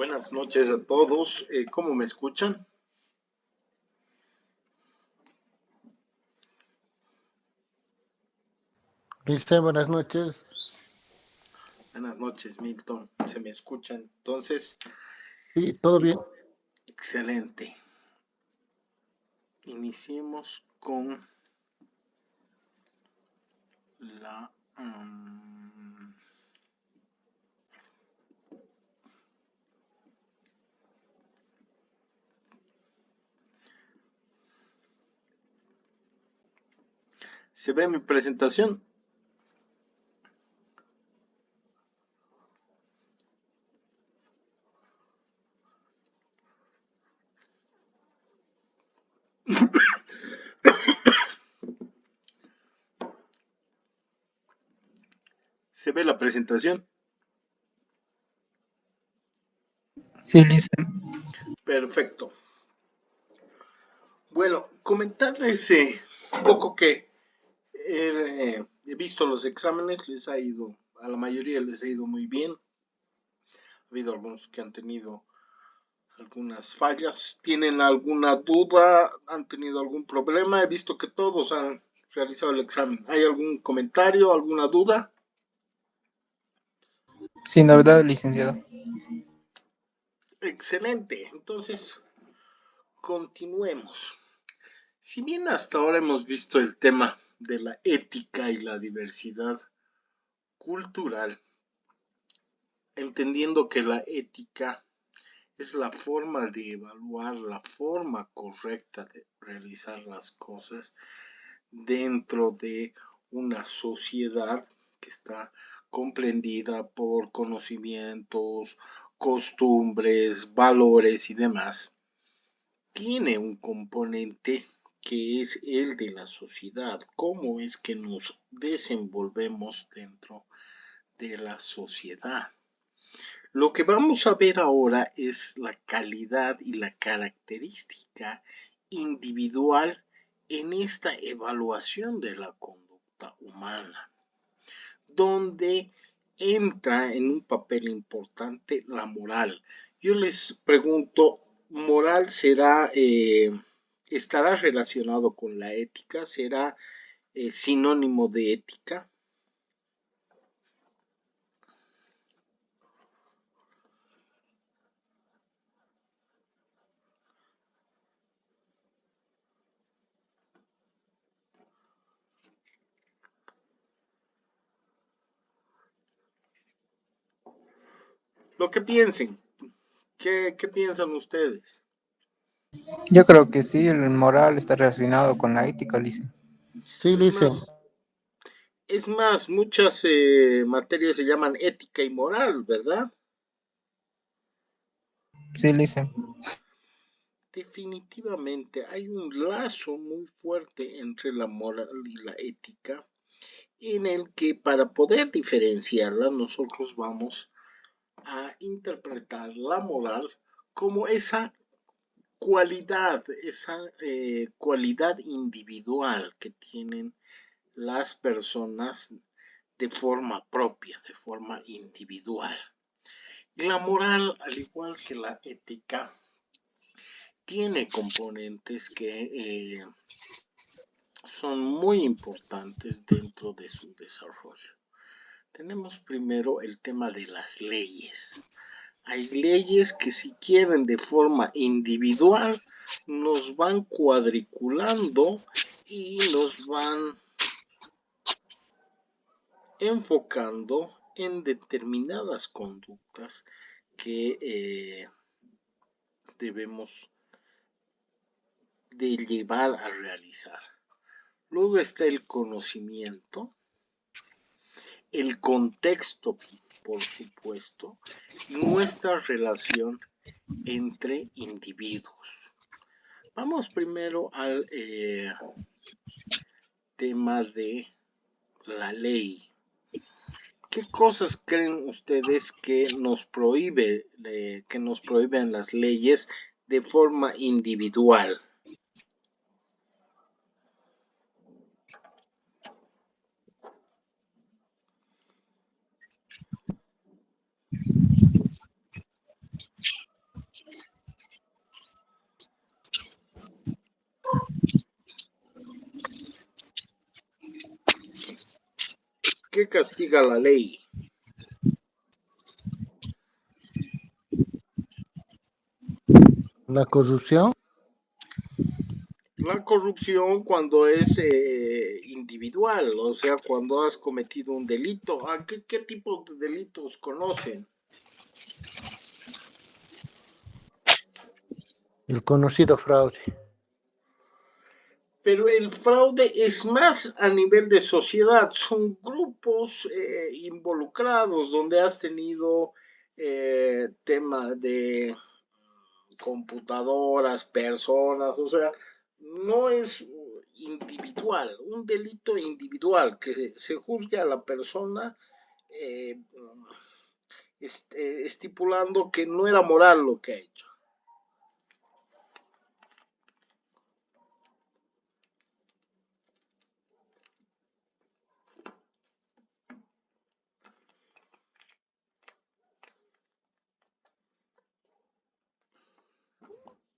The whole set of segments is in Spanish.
Buenas noches a todos. ¿Cómo me escuchan? Dice, buenas noches. Buenas noches, Milton. ¿Se me escuchan? Entonces, Sí, todo bien. excelente. Iniciemos con la... ¿Se ve mi presentación? ¿Se ve la presentación? Sí, listo. Perfecto. Bueno, comentarles un poco que he visto los exámenes, les ha ido, a la mayoría les ha ido muy bien. Ha habido algunos que han tenido algunas fallas. ¿Tienen alguna duda? ¿Han tenido algún problema? He visto que todos han realizado el examen. ¿Hay algún comentario, alguna duda? Sin novedad, licenciado. Excelente. Entonces, continuemos. Si bien hasta ahora hemos visto el tema de la ética y la diversidad cultural, entendiendo que la ética es la forma de evaluar la forma correcta de realizar las cosas dentro de una sociedad que está comprendida por conocimientos, costumbres, valores y demás, tiene un componente que es el de la sociedad, cómo es que nos desenvolvemos dentro de la sociedad. Lo que vamos a ver ahora es la calidad y la característica individual en esta evaluación de la conducta humana, donde entra en un papel importante la moral. Yo les pregunto, ¿moral estará relacionado con la ética? ¿Será sinónimo de ética? Lo que piensen. ¿Qué piensan ustedes? Yo creo que sí, el moral está relacionado con la ética, lice. Sí, Es dice. más, muchas materias se llaman ética y moral, ¿verdad? Sí, lice. Definitivamente hay un lazo muy fuerte entre la moral y la ética, en el que para poder diferenciarla nosotros vamos a interpretar la moral como esa cualidad individual que tienen las personas de forma propia, de forma individual. Y la moral, al igual que la ética, tiene componentes que son muy importantes dentro de su desarrollo. Tenemos primero el tema de las leyes. Hay leyes que si quieren de forma individual nos van cuadriculando y nos van enfocando en determinadas conductas que debemos de llevar a realizar. Luego está el conocimiento, el contexto, por supuesto, y nuestra relación entre individuos. Vamos primero al tema de la ley. ¿Qué cosas creen ustedes que nos prohíben las leyes de forma individual? ¿Qué castiga la ley? La corrupción, La corrupción cuando es individual, o sea, cuando has cometido un delito. ¿Qué tipo de delitos conocen? el conocido fraude. Pero el fraude es más a nivel de sociedad, son grupos involucrados donde has tenido tema de computadoras, personas, o sea, no es individual, un delito individual que se juzgue a la persona eh, estipulando que no era moral lo que ha hecho.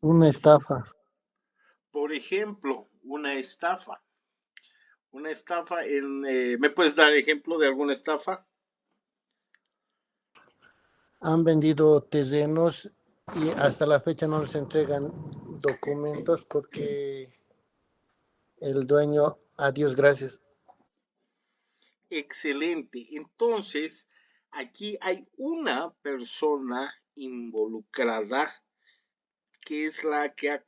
Una estafa. Por ejemplo, una estafa. Una estafa ¿me puedes dar ejemplo de alguna estafa? Han vendido terrenos y hasta la fecha no les entregan documentos porque el dueño, a Dios gracias. Excelente. Entonces, aquí hay una persona involucrada que es la que ha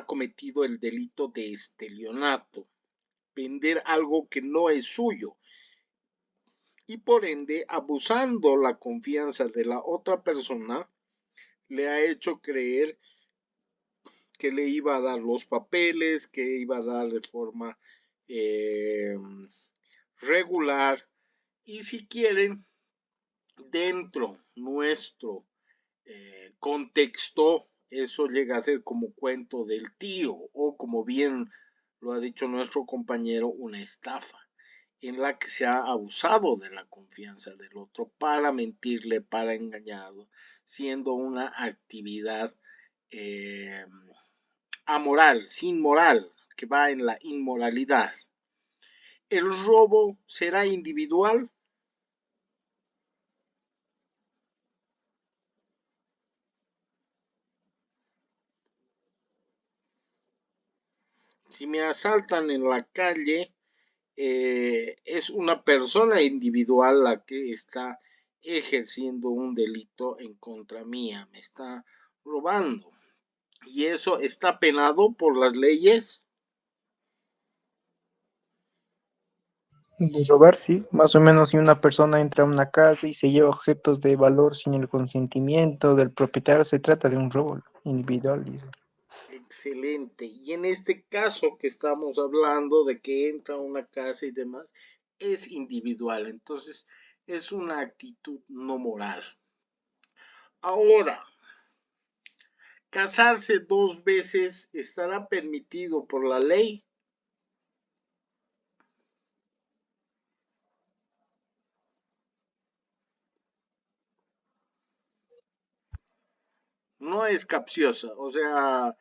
cometido el delito de estelionato, vender algo que no es suyo y por ende, abusando la confianza de la otra persona, le ha hecho creer que le iba a dar los papeles, que iba a dar de forma eh, regular y si quieren, dentro nuestro contexto, eso llega a ser como cuento del tío o como bien lo ha dicho nuestro compañero, una estafa en la que se ha abusado de la confianza del otro para mentirle, para engañarlo, siendo una actividad eh, amoral, sin moral, que va en la inmoralidad. ¿El robo será individual? Si me asaltan en la calle, es una persona individual la que está ejerciendo un delito en contra mía, me está robando. ¿Y eso está penado por las leyes? De robar, sí, más o menos si una persona entra a una casa y se lleva objetos de valor sin el consentimiento del propietario, se trata de un robo individual, dice. Excelente. Y en este caso que estamos hablando de que entra a una casa y demás, es individual. Entonces, es una actitud no moral. Ahora, casarse 2 veces estará permitido por la ley. No es capciosa, o sea,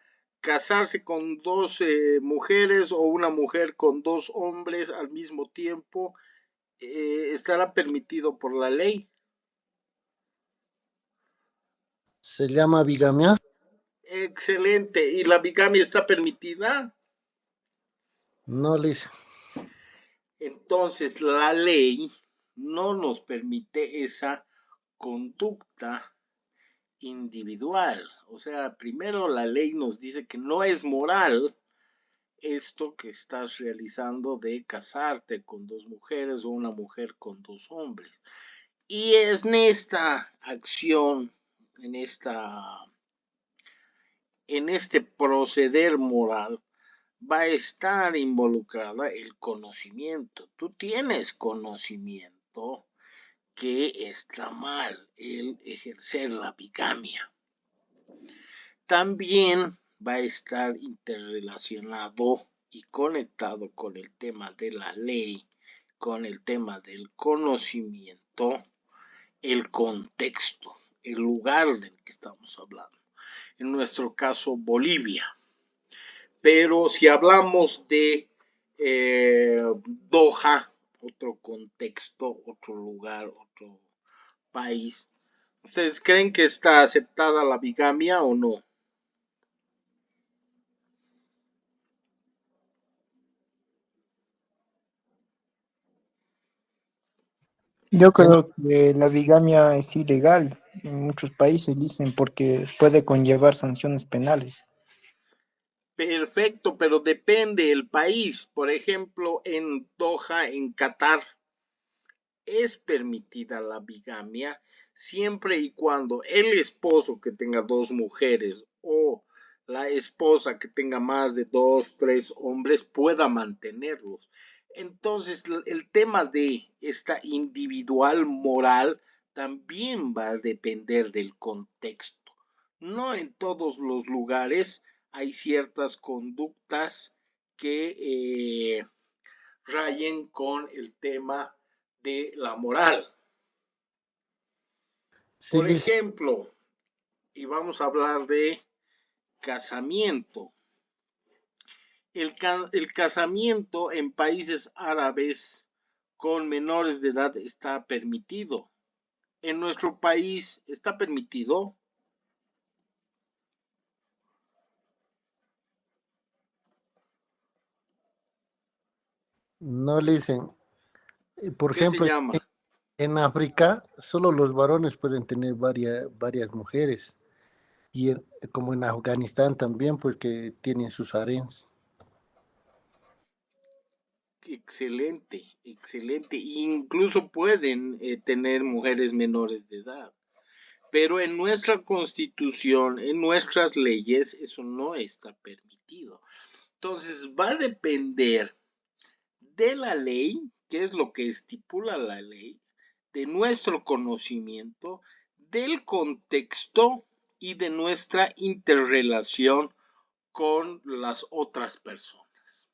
casarse con dos mujeres o una mujer con dos hombres al mismo tiempo estará permitido por la ley. Se llama bigamia. Excelente. ¿Y la bigamia está permitida? No, Liz. Entonces, la ley no nos permite esa conducta individual. O sea, primero la ley nos dice que no es moral esto que estás realizando de casarte con dos mujeres o una mujer con dos hombres. Y es en esta acción, en este proceder moral, va a estar involucrada el conocimiento. Tú tienes conocimiento que está mal el ejercer la bigamia. También va a estar interrelacionado y conectado con el tema de la ley, con el tema del conocimiento, el contexto, el lugar del que estamos hablando. En nuestro caso, Bolivia. Pero si hablamos de Doha otro contexto, otro lugar, otro país. ¿Ustedes creen que está aceptada la bigamia o no? Yo En, creo que la bigamia es ilegal en muchos países, dicen, porque puede conllevar sanciones penales. Perfecto, pero depende el país. Por ejemplo, en Doha, en Qatar, es permitida la bigamia siempre y cuando el esposo que tenga dos mujeres o la esposa que tenga más de dos, tres hombres pueda mantenerlos. Entonces, el tema de esta individual moral también va a depender del contexto. No en todos los lugares hay ciertas conductas que rayen con el tema de la moral. sí, Por lic- ejemplo, y vamos a hablar de casamiento. El casamiento en países árabes con menores de edad está permitido. En nuestro país está permitido. no le dicen. Por ¿Qué se ejemplo, llama? en África solo los varones pueden tener varias mujeres. Y como en Afganistán también, pues que tienen sus harems. Excelente, excelente. Incluso pueden tener mujeres menores de edad. Pero en nuestra constitución, en nuestras leyes, eso no está permitido. Entonces va a depender de la ley, qué es lo que estipula la ley, de nuestro conocimiento, del contexto y de nuestra interrelación con las otras personas.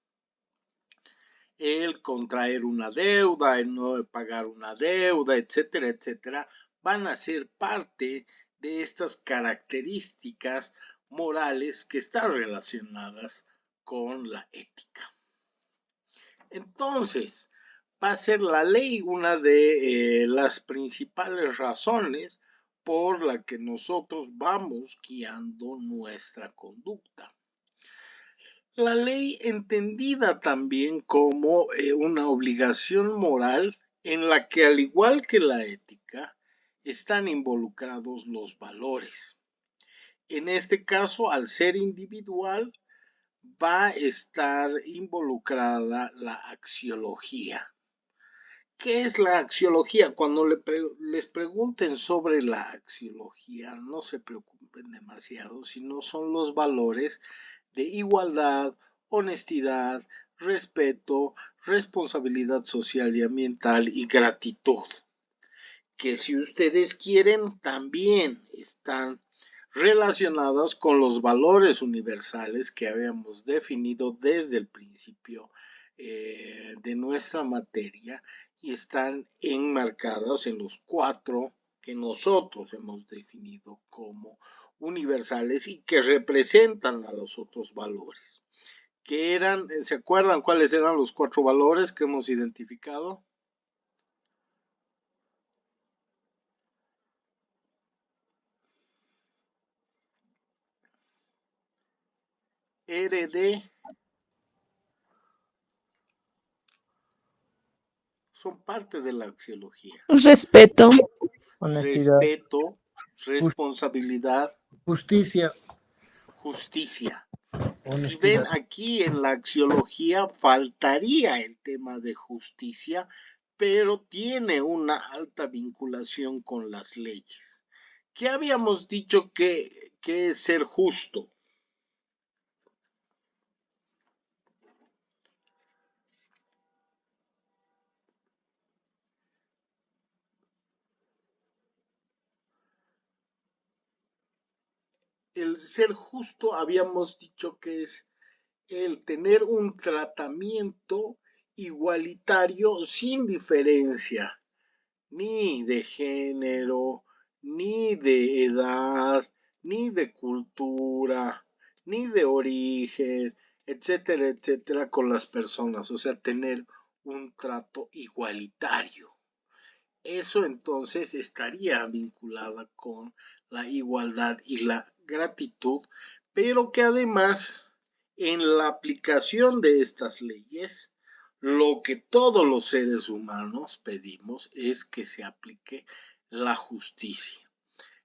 El contraer una deuda, el no pagar una deuda, etcétera, etcétera, van a ser parte de estas características morales que están relacionadas con la ética. Entonces, va a ser la ley una de las principales razones por la que nosotros vamos guiando nuestra conducta. La ley entendida también como una obligación moral en la que, al igual que la ética, están involucrados los valores. En este caso, al ser individual, va a estar involucrada la axiología. ¿Qué es la axiología? Cuando les pregunten sobre la axiología, no se preocupen demasiado, sino son los valores de igualdad, honestidad, respeto, responsabilidad social y ambiental y gratitud, que si ustedes quieren también están relacionadas con los valores universales que habíamos definido desde el principio de nuestra materia y están enmarcadas en los 4 que nosotros hemos definido como universales y que representan a los otros valores. Que eran, ¿se acuerdan cuáles eran los 4 valores que hemos identificado? RD son parte de la axiología. Respeto, Honestidad. Respeto, Jus- responsabilidad, Justicia, justicia. Si ven honestidad. aquí en la axiología faltaría el tema de justicia, pero tiene una alta vinculación con las leyes. ¿Qué habíamos dicho que es ser justo? El ser justo habíamos dicho que es el tener un tratamiento igualitario sin diferencia, ni de género, ni de edad, ni de cultura, ni de origen, etcétera, etcétera, con las personas. O sea, tener un trato igualitario. Eso entonces estaría vinculada con la igualdad y la gratitud, pero que además en la aplicación de estas leyes, lo que todos los seres humanos pedimos es que se aplique la justicia.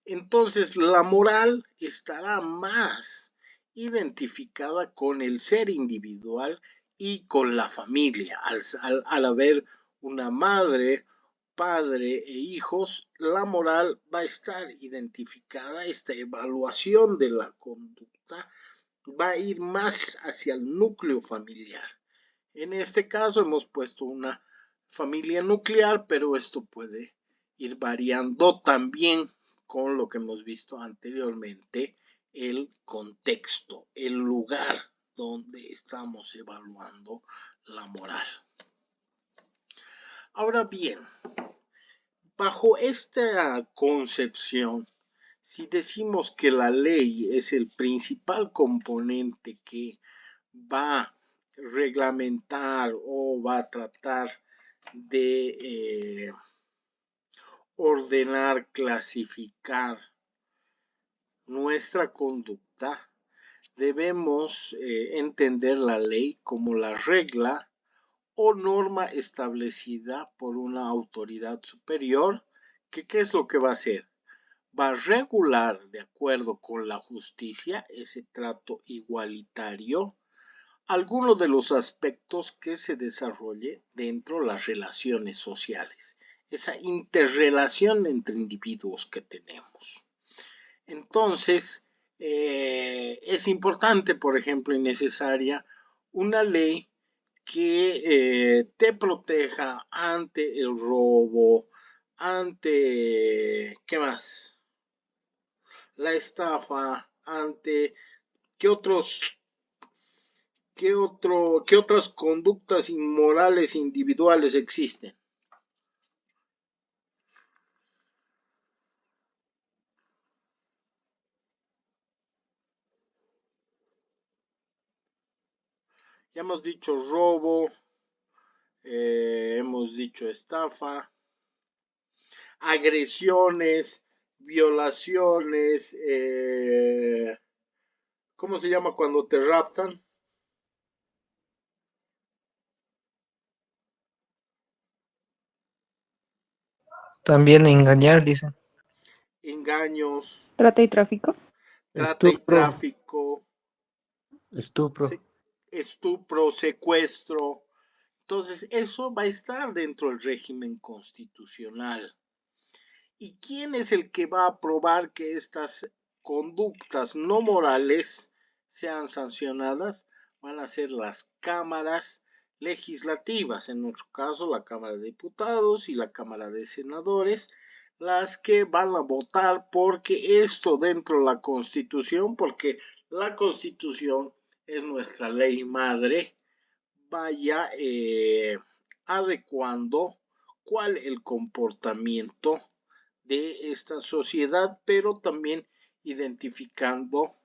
Entonces la moral estará más identificada con el ser individual y con la familia. Al haber una madre, padre e hijos, la moral va a estar identificada, esta evaluación de la conducta va a ir más hacia el núcleo familiar. En este caso hemos puesto una familia nuclear, pero esto puede ir variando también con lo que hemos visto anteriormente, el contexto, el lugar donde estamos evaluando la moral. Ahora bien, bajo esta concepción, si decimos que la ley es el principal componente que va a reglamentar o va a tratar de ordenar, clasificar nuestra conducta, debemos entender la ley como la regla o norma establecida por una autoridad superior, que ¿qué es lo que va a hacer? Va a regular de acuerdo con la justicia ese trato igualitario algunos de los aspectos que se desarrolle dentro de las relaciones sociales, esa interrelación entre individuos que tenemos. Entonces, es importante, por ejemplo, y necesaria una ley que te proteja ante el robo, ante, ¿qué más? La estafa, ante, ¿qué otros qué otras conductas inmorales individuales existen? Ya hemos dicho robo, hemos dicho estafa, agresiones, violaciones, ¿cómo se llama cuando te raptan? También engañar, dicen. Engaños, Trata y tráfico. trata y Estupro, tráfico, estupro. estupro, secuestro. Entonces, eso va a estar dentro del régimen constitucional. ¿Y quién es el que va a probar que estas conductas no morales sean sancionadas? Van a ser las cámaras legislativas, en nuestro caso la Cámara de Diputados y la Cámara de Senadores, las que van a votar porque esto dentro de la Constitución, porque la Constitución es nuestra ley madre, vaya adecuando cuál el comportamiento de esta sociedad, pero también identificando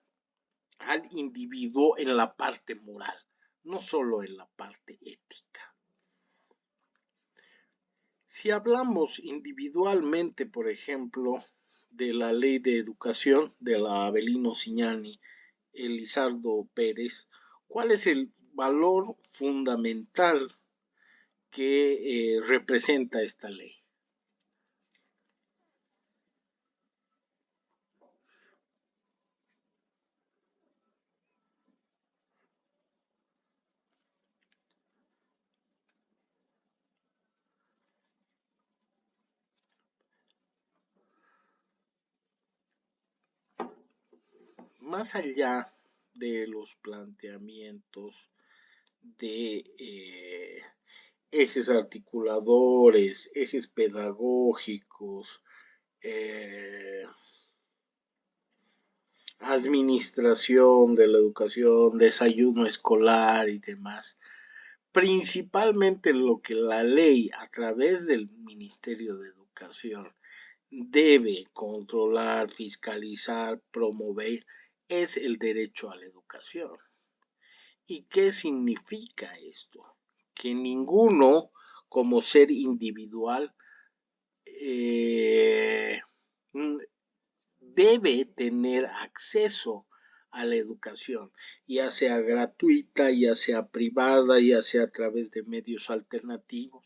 al individuo en la parte moral, no solo en la parte ética. Si hablamos individualmente, por ejemplo, de la ley de educación de la Avelino Cignani, Elizardo Pérez, ¿cuál es el valor fundamental que representa esta ley? Más allá de los planteamientos de ejes articuladores, ejes pedagógicos, administración de la educación, desayuno escolar y demás. Principalmente lo que la ley a través del Ministerio de Educación debe controlar, fiscalizar, promover es el derecho a la educación. ¿Y qué significa esto? que ninguno como ser individual debe tener acceso a la educación, ya sea gratuita, ya sea privada, ya sea a través de medios alternativos.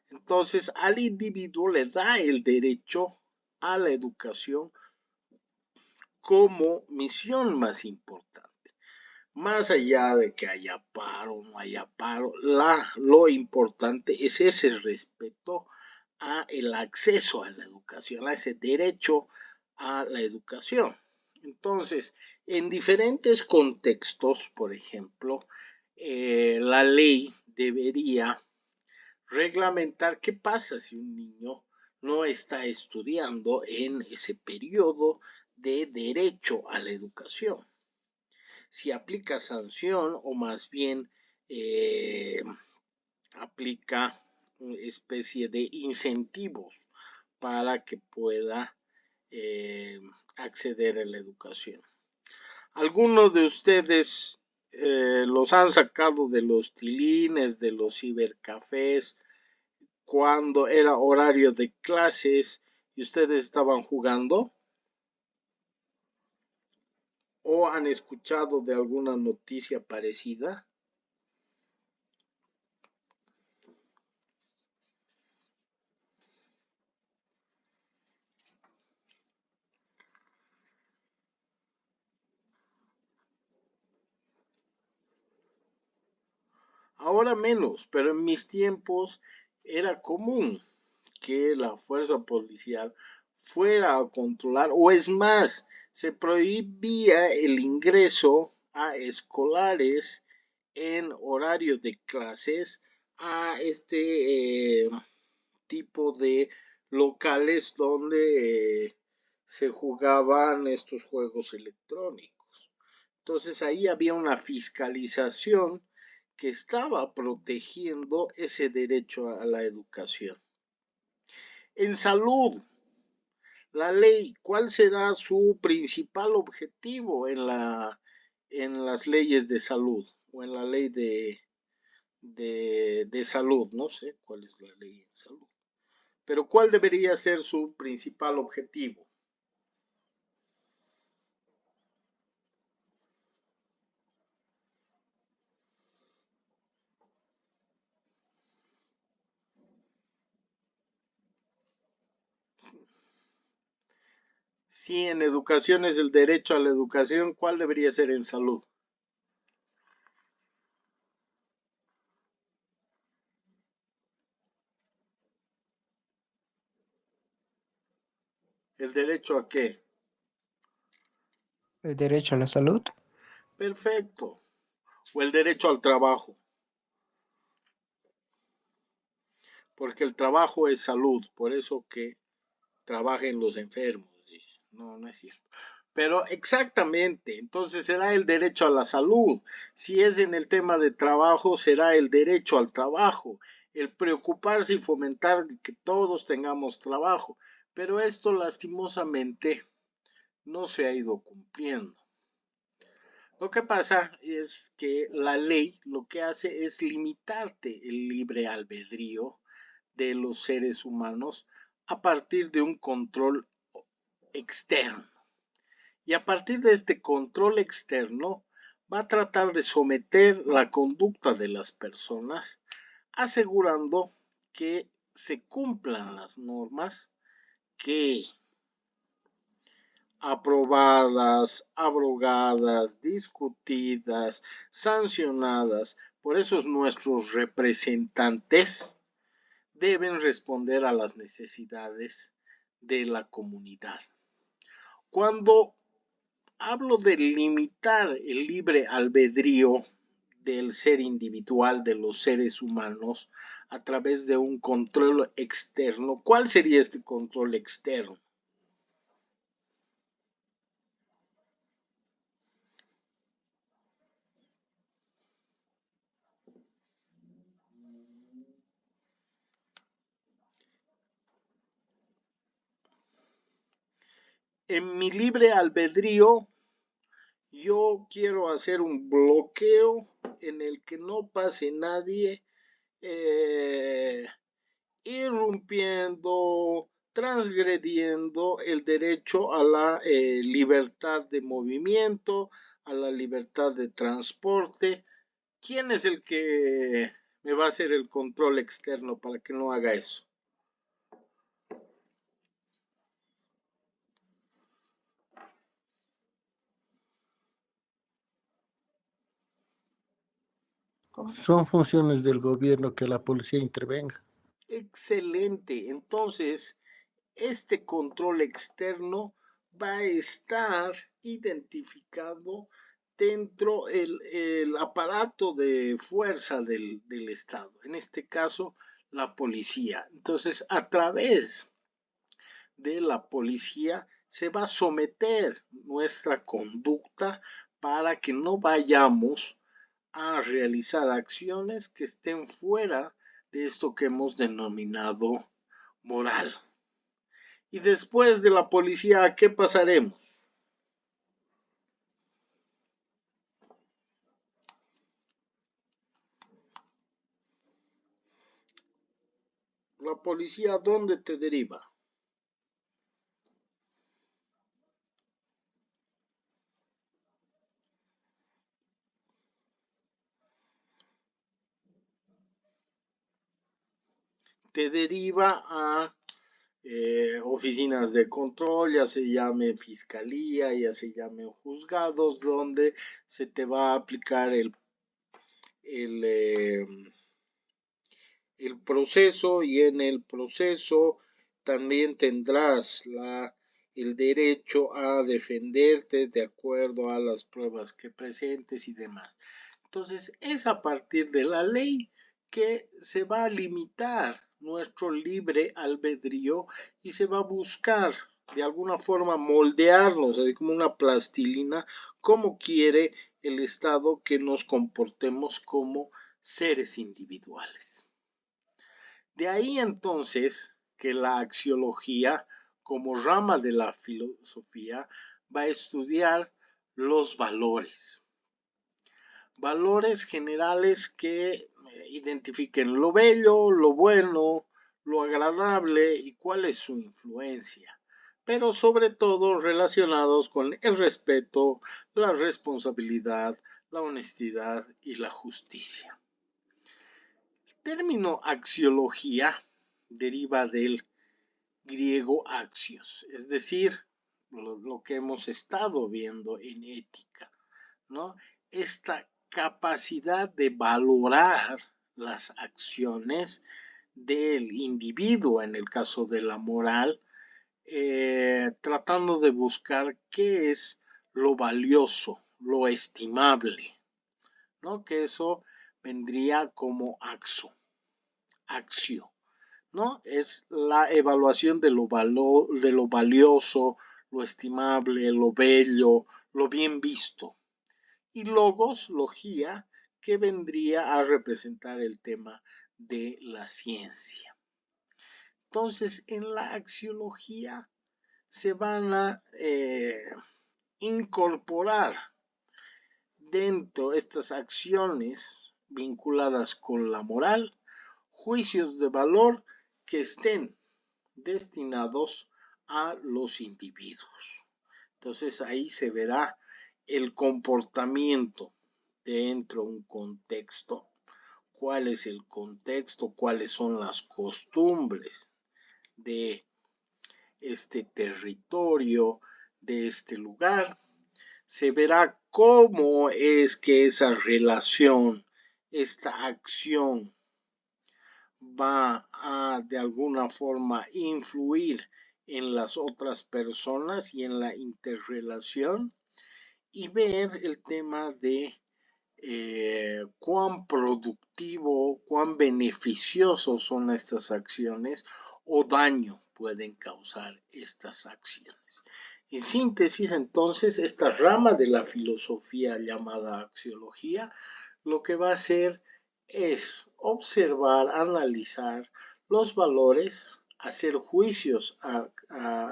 Entonces, al individuo le da el derecho a la educación como misión más importante. Más allá de que haya paro o no haya paro, lo importante es ese respeto a el acceso a la educación, a ese derecho a la educación. Entonces, en diferentes contextos, por ejemplo, la ley debería reglamentar qué pasa si un niño no está estudiando en ese periodo de derecho a la educación. Si aplica sanción o más bien aplica una especie de incentivos para que pueda acceder a la educación. Algunos de ustedes los han sacado de los tilines, de los cibercafés, cuando era horario de clases y ustedes estaban jugando. ¿O han escuchado de alguna noticia parecida? Ahora menos, pero en mis tiempos era común que la fuerza policial fuera a controlar, o es más, se prohibía el ingreso a escolares en horario de clases a este tipo de locales donde se jugaban estos juegos electrónicos. Entonces ahí había una fiscalización que estaba protegiendo ese derecho a la educación. En salud, la ley, ¿cuál será su principal objetivo en las leyes de salud o en la ley de salud? No sé cuál es la ley en salud. Pero ¿cuál debería ser su principal objetivo? Si en educación es el derecho a la educación, ¿cuál debería ser en salud? ¿El derecho a qué? El derecho a la salud. Perfecto. O el derecho al trabajo. Porque el trabajo es salud. Por eso que trabajen los enfermos. No, no es cierto. Pero exactamente, entonces será el derecho a la salud. Si es en el tema de trabajo, será el derecho al trabajo. El preocuparse y fomentar que todos tengamos trabajo. Pero esto lastimosamente no se ha ido cumpliendo. Lo que pasa es que la ley lo que hace es limitarte el libre albedrío de los seres humanos a partir de un control externo. Y a partir de este control externo va a tratar de someter la conducta de las personas, asegurando que se cumplan las normas que aprobadas, abrogadas, discutidas, sancionadas por esos nuestros representantes, deben responder a las necesidades de la comunidad. Cuando hablo de limitar el libre albedrío del ser individual de los seres humanos a través de un control externo, ¿cuál sería este control externo? En mi libre albedrío yo quiero hacer un bloqueo en el que no pase nadie irrumpiendo, transgrediendo el derecho a la libertad de movimiento, a la libertad de transporte. ¿Quién es el que me va a hacer el control externo para que no haga eso? Son funciones del gobierno que la policía intervenga. Excelente. Entonces, este control externo va a estar identificado dentro el aparato de fuerza del Estado, en este caso la policía. Entonces, a través de la policía se va a someter nuestra conducta para que no vayamos a realizar acciones que estén fuera de esto que hemos denominado moral. Y después de la policía, ¿a qué pasaremos? La policía, ¿a dónde te deriva? Te deriva a oficinas de control, ya se llame fiscalía, ya se llamen juzgados, donde se te va a aplicar el, eh, el proceso, y en el proceso también tendrás el derecho a defenderte de acuerdo a las pruebas que presentes y demás. Entonces es a partir de la ley que se va a limitar nuestro libre albedrío y se va a buscar de alguna forma moldearnos, así como una plastilina, como quiere el Estado que nos comportemos como seres individuales. De ahí entonces que la axiología, como rama de la filosofía, va a estudiar los valores. Valores generales que identifiquen lo bello, lo bueno, lo agradable y cuál es su influencia, pero sobre todo relacionados con el respeto, la responsabilidad, la honestidad y la justicia. El término axiología deriva del griego axios, es decir, lo que hemos estado viendo en ética, ¿no? Esta capacidad de valorar las acciones del individuo, en el caso de la moral, tratando de buscar qué es lo valioso, lo estimable, ¿no? Que eso vendría como axio, ¿no? Es la evaluación de lo valioso, lo estimable, lo bello, lo bien visto. Y logos, logía, que vendría a representar el tema de la ciencia. Entonces, en la axiología se van a incorporar dentro de estas acciones vinculadas con la moral, juicios de valor que estén destinados a los individuos. Entonces ahí se verá el comportamiento dentro de un contexto, cuál es el contexto, cuáles son las costumbres de este territorio, de este lugar. Se verá cómo es que esa relación, esta acción va a de alguna forma influir en las otras personas y en la interrelación, y ver el tema de cuán productivo, cuán beneficiosos son estas acciones o daño pueden causar estas acciones. En síntesis, entonces, esta rama de la filosofía llamada axiología, lo que va a hacer es observar, analizar los valores, hacer juicios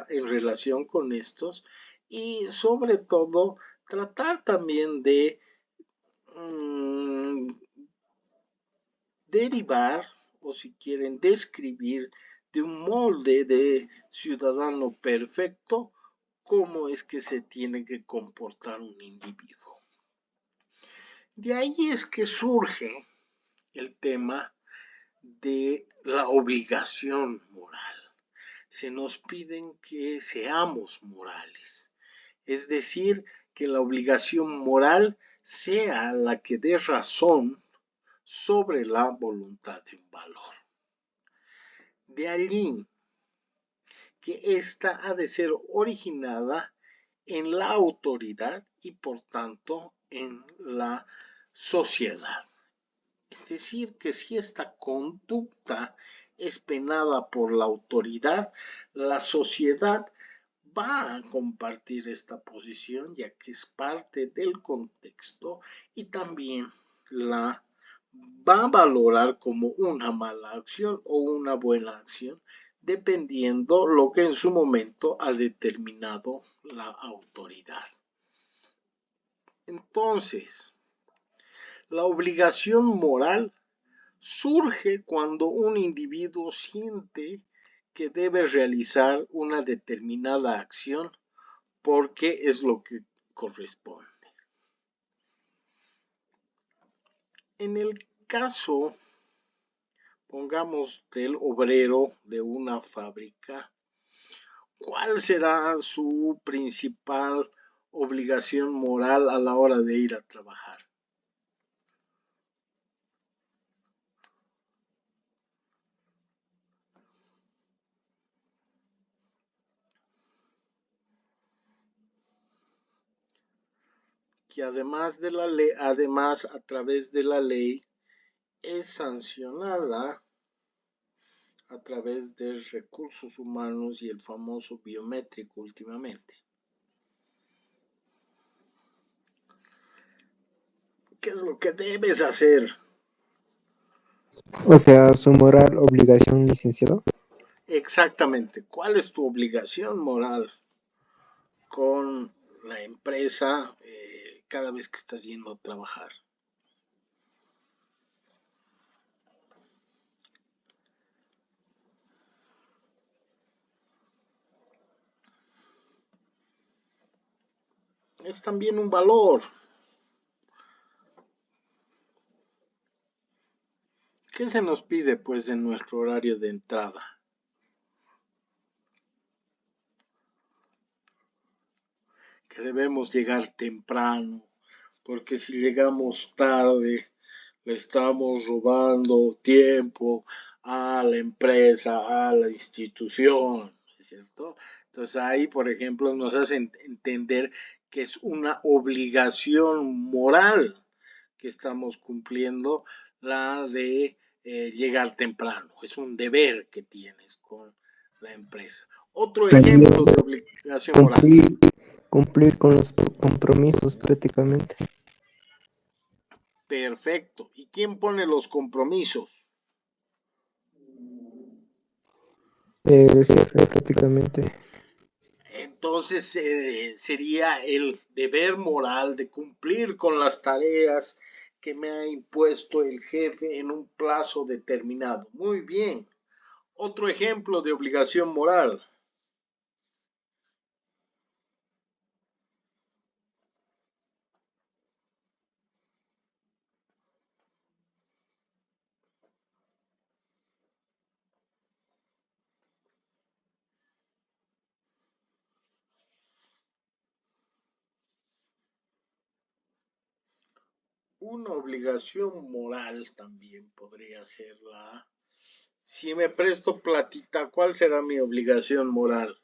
en relación con estos y sobre todo tratar también de derivar, o si quieren, describir de un molde de ciudadano perfecto cómo es que se tiene que comportar un individuo. De ahí es que surge el tema de la obligación moral. Se nos piden que seamos morales, es decir, que la obligación moral sea la que dé razón sobre la voluntad de un valor. De allí que ésta ha de ser originada en la autoridad y por tanto en la sociedad. Es decir, que si esta conducta es penada por la autoridad, la sociedad va a compartir esta posición ya que es parte del contexto y también la va a valorar como una mala acción o una buena acción dependiendo lo que en su momento ha determinado la autoridad. Entonces, la obligación moral surge cuando un individuo siente que debe realizar una determinada acción porque es lo que corresponde. En el caso, pongamos, del obrero de una fábrica, ¿cuál será su principal obligación moral a la hora de ir a trabajar? Que además de la ley, además a través de la ley es sancionada a través de recursos humanos y el famoso biométrico últimamente. ¿Qué es lo que debes hacer? O sea, su moral obligación, licenciado. Exactamente, ¿cuál es tu obligación moral con la empresa cada vez que estás yendo a trabajar? Es también un valor. ¿Qué se nos pide pues en nuestro horario de entrada? Que debemos llegar temprano, porque si llegamos tarde le estamos robando tiempo a la empresa, a la institución, ¿cierto? Entonces ahí, por ejemplo, nos hace entender que es una obligación moral que estamos cumpliendo, la de llegar temprano. Es un deber que tienes con la empresa. Otro ejemplo de obligación moral. Cumplir con los compromisos prácticamente. Perfecto. ¿Y quién pone los compromisos? El jefe prácticamente. Entonces sería el deber moral de cumplir con las tareas que me ha impuesto el jefe en un plazo determinado. Muy bien. Otro ejemplo de obligación moral. Una obligación moral también podría ser la... Si me presto platita, ¿cuál será mi obligación moral?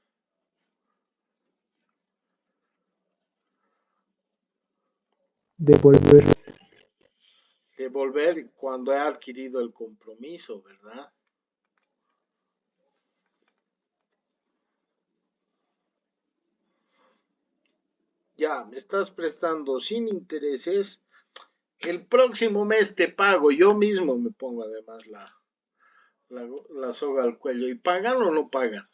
Devolver. Devolver cuando he adquirido el compromiso, ¿verdad? Ya, me estás prestando sin intereses. El próximo mes te pago. Yo mismo me pongo además la soga al cuello. ¿Y pagan o no pagan?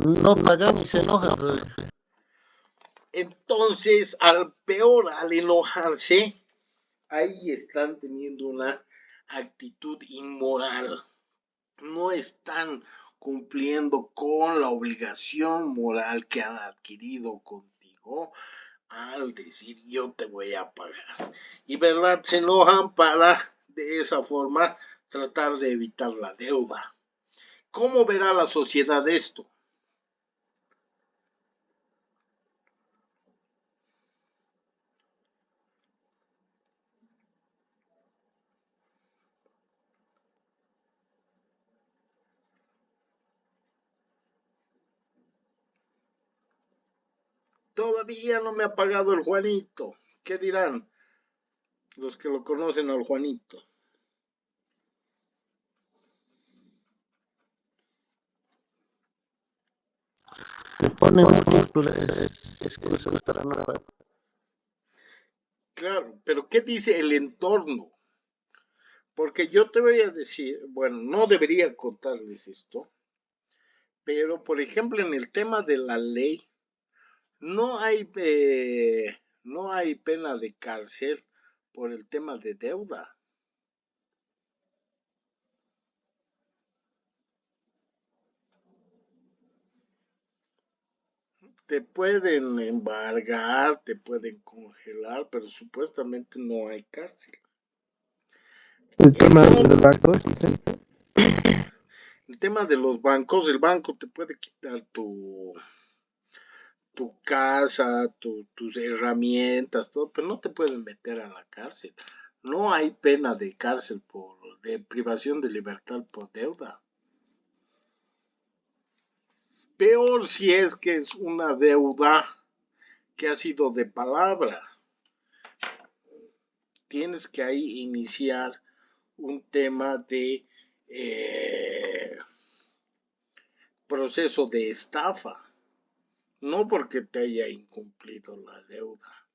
No pagan y se enojan, brother. Entonces, al enojarse, ahí están teniendo una actitud inmoral. No están cumpliendo con la obligación moral que han adquirido contigo al decir yo te voy a pagar. Y verdad, se enojan para de esa forma tratar de evitar la deuda. ¿Cómo verá la sociedad esto? Todavía no me ha pagado el Juanito. ¿Qué dirán los que lo conocen al Juanito? Te ponen múltiples excusas para no pagar. Claro, pero ¿qué dice el entorno? Porque yo te voy a decir, bueno, no debería contarles esto, pero por ejemplo en el tema de la ley no hay pena de cárcel por el tema de deuda. Te pueden embargar, te pueden congelar, pero supuestamente no hay cárcel. El tema de Entonces, los barcos, dicen. el tema de los bancos, el banco te puede quitar tu casa, tus herramientas, todo, pero no te pueden meter a la cárcel. No hay pena de cárcel de privación de libertad por deuda. Peor si es que es una deuda que ha sido de palabra. Tienes que ahí iniciar un tema de proceso de estafa, no porque te haya incumplido la deuda.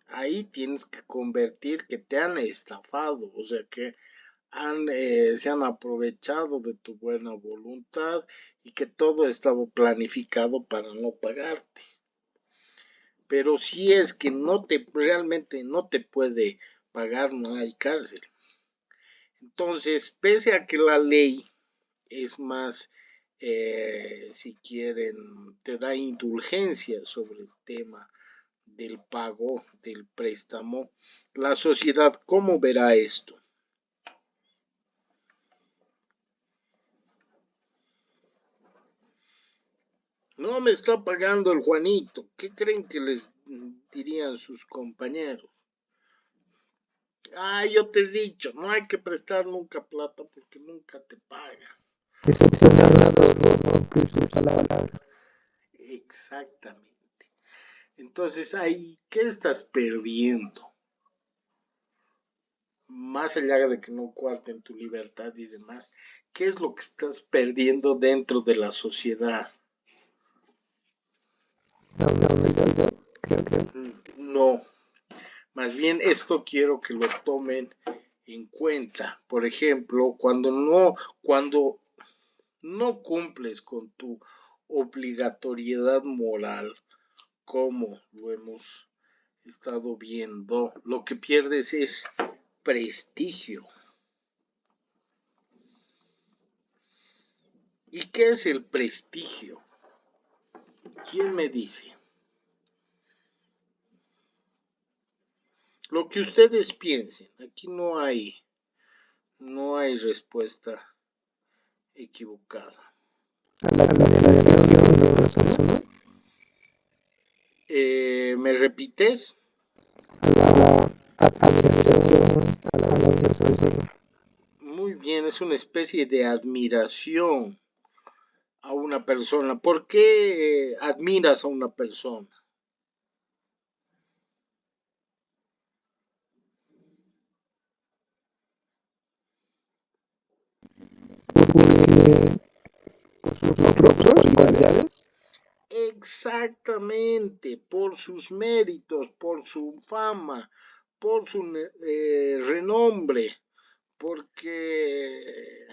Ahí tienes que convertir que te han estafado, o sea que se han aprovechado de tu buena voluntad y que todo estaba planificado para no pagarte. Pero si es que realmente no te puede pagar, no hay cárcel. Entonces, pese a que la ley es más, si quieren, te da indulgencia sobre el tema del pago del préstamo, la sociedad, ¿cómo verá esto? No me está pagando el Juanito. ¿Qué creen que les dirían sus compañeros? Yo te he dicho, no hay que prestar nunca plata porque nunca te pagan. Decepcionados por no cumplir su palabra. Exactamente. Entonces, ahí, ¿qué estás perdiendo? Más allá de que no cuarten tu libertad y demás, ¿qué es lo que estás perdiendo dentro de la sociedad? La honestidad, creo que. No, más bien esto quiero que lo tomen en cuenta. Por ejemplo, cuando no cumples con tu obligatoriedad moral, como lo hemos estado viendo, lo que pierdes es prestigio. ¿Y qué es el prestigio? ¿Quién me dice? Lo que ustedes piensen, aquí no hay respuesta equivocada. A la admiración de una persona, ¿Me repites? a la admiración a la otra persona. Muy bien, es una especie de admiración a una persona. ¿Por qué admiras a una persona? Porque por sus logros y cualidades. Exactamente, por sus méritos, por su fama, por su renombre, porque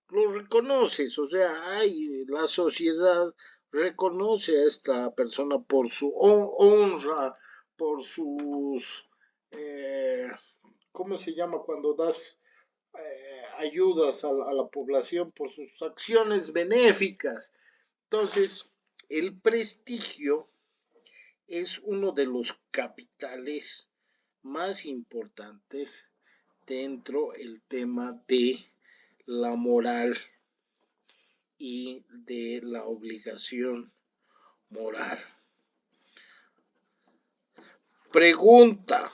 lo reconoces, o sea, la sociedad reconoce a esta persona por su honra, por sus, ¿cómo se llama? Cuando das ayudas a la población, por sus acciones benéficas. Entonces, el prestigio es uno de los capitales más importantes dentro del tema de la moral y de la obligación moral. Pregunta: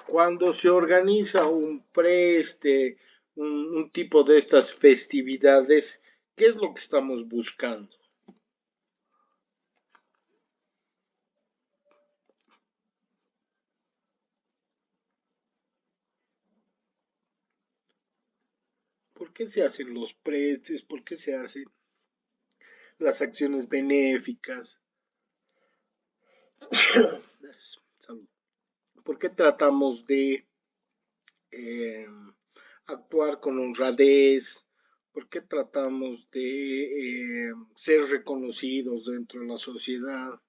cuando se organiza un preste, un tipo de estas festividades, ¿qué es lo que estamos buscando? ¿Por qué se hacen los prestes? ¿Por qué se hacen las acciones benéficas? Salud. ¿Por qué tratamos de actuar con honradez? ¿Por qué tratamos de ser reconocidos dentro de la sociedad?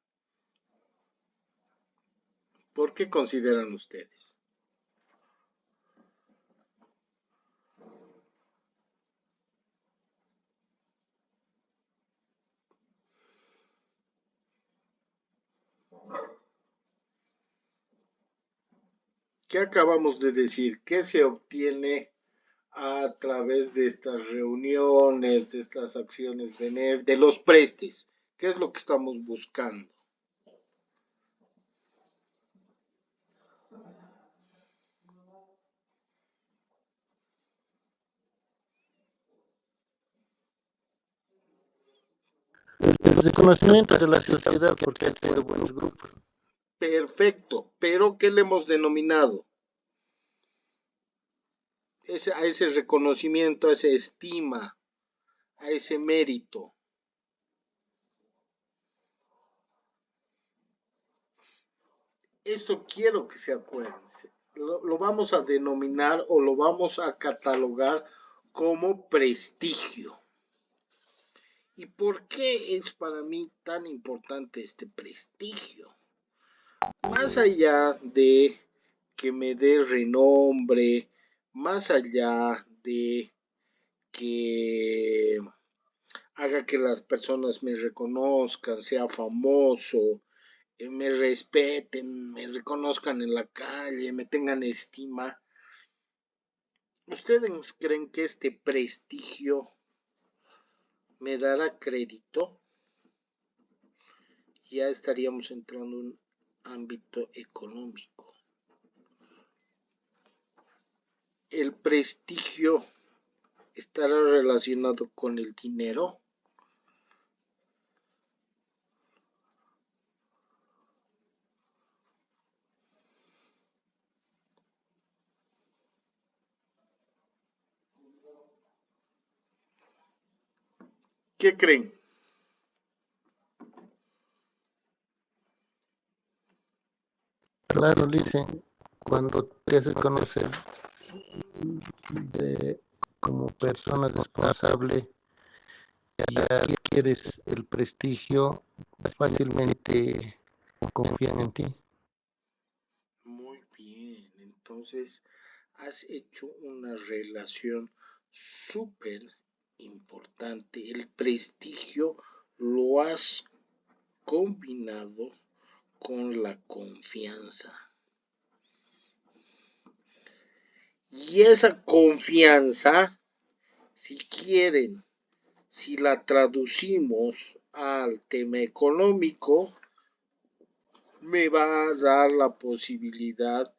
¿Por qué consideran ustedes? ¿Qué acabamos de decir? ¿Qué se obtiene a través de estas reuniones, de estas acciones de los prestes? ¿Qué es lo que estamos buscando? El reconocimiento de la sociedad porque ha tenido buenos grupos. Perfecto, pero ¿qué le hemos denominado? A ese reconocimiento, a esa estima, a ese mérito. Esto quiero que se acuerden. Lo vamos a denominar o lo vamos a catalogar como prestigio. ¿Y por qué es para mí tan importante este prestigio? Más allá de que me dé renombre, más allá de que haga que las personas me reconozcan, sea famoso, me respeten, me reconozcan en la calle, me tengan estima. ¿Ustedes creen que este prestigio me dará crédito? Ya estaríamos entrando en un ámbito económico. ¿El prestigio estará relacionado con el dinero? ¿Qué creen? Claro, Lice, cuando te haces conocer como persona responsable y adquieres el prestigio, fácilmente confían en ti. Muy bien, entonces has hecho una relación súper importante. El prestigio lo has combinado con la confianza. Y esa confianza, si quieren, si la traducimos al tema económico, me va a dar la posibilidad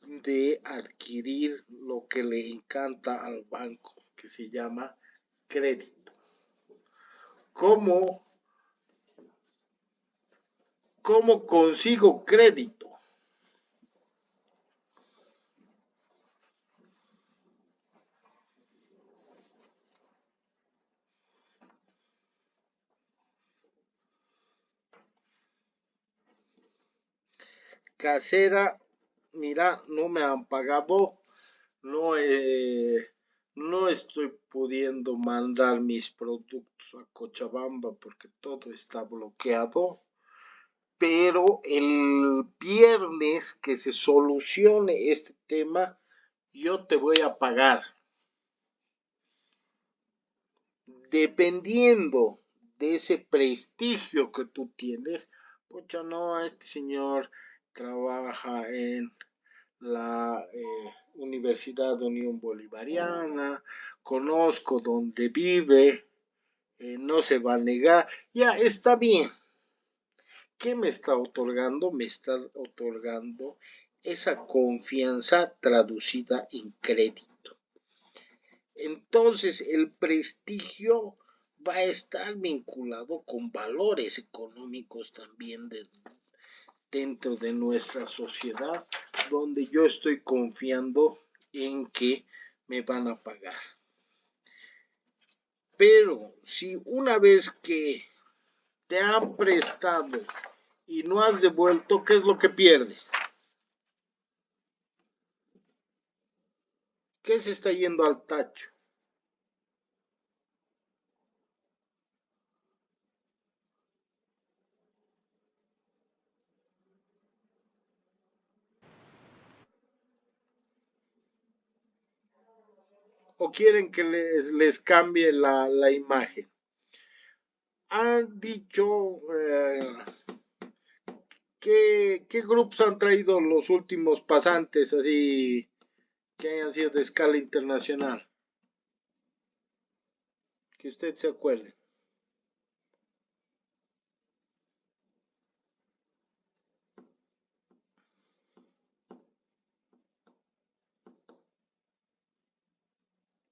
de adquirir lo que le encanta al banco, que se llama crédito. ¿Cómo, cómo consigo crédito? Casera, mira, no me han pagado, no he no estoy pudiendo mandar mis productos a Cochabamba porque todo está bloqueado. Pero el viernes que se solucione este tema, yo te voy a pagar. Dependiendo de ese prestigio que tú tienes, pues ya no, este señor trabaja en la Universidad de Unión Bolivariana, conozco dónde vive, no se va a negar, ya está bien. ¿Qué me está otorgando? Me está otorgando esa confianza traducida en crédito. Entonces, el prestigio va a estar vinculado con valores económicos también dentro de nuestra sociedad, donde yo estoy confiando en que me van a pagar. Pero si una vez que te han prestado y no has devuelto, ¿qué es lo que pierdes? ¿Qué se está yendo al tacho? ¿O quieren que les cambie la imagen? Han dicho ¿qué grupos han traído los últimos pasantes así que hayan sido de escala internacional? Que usted se acuerde.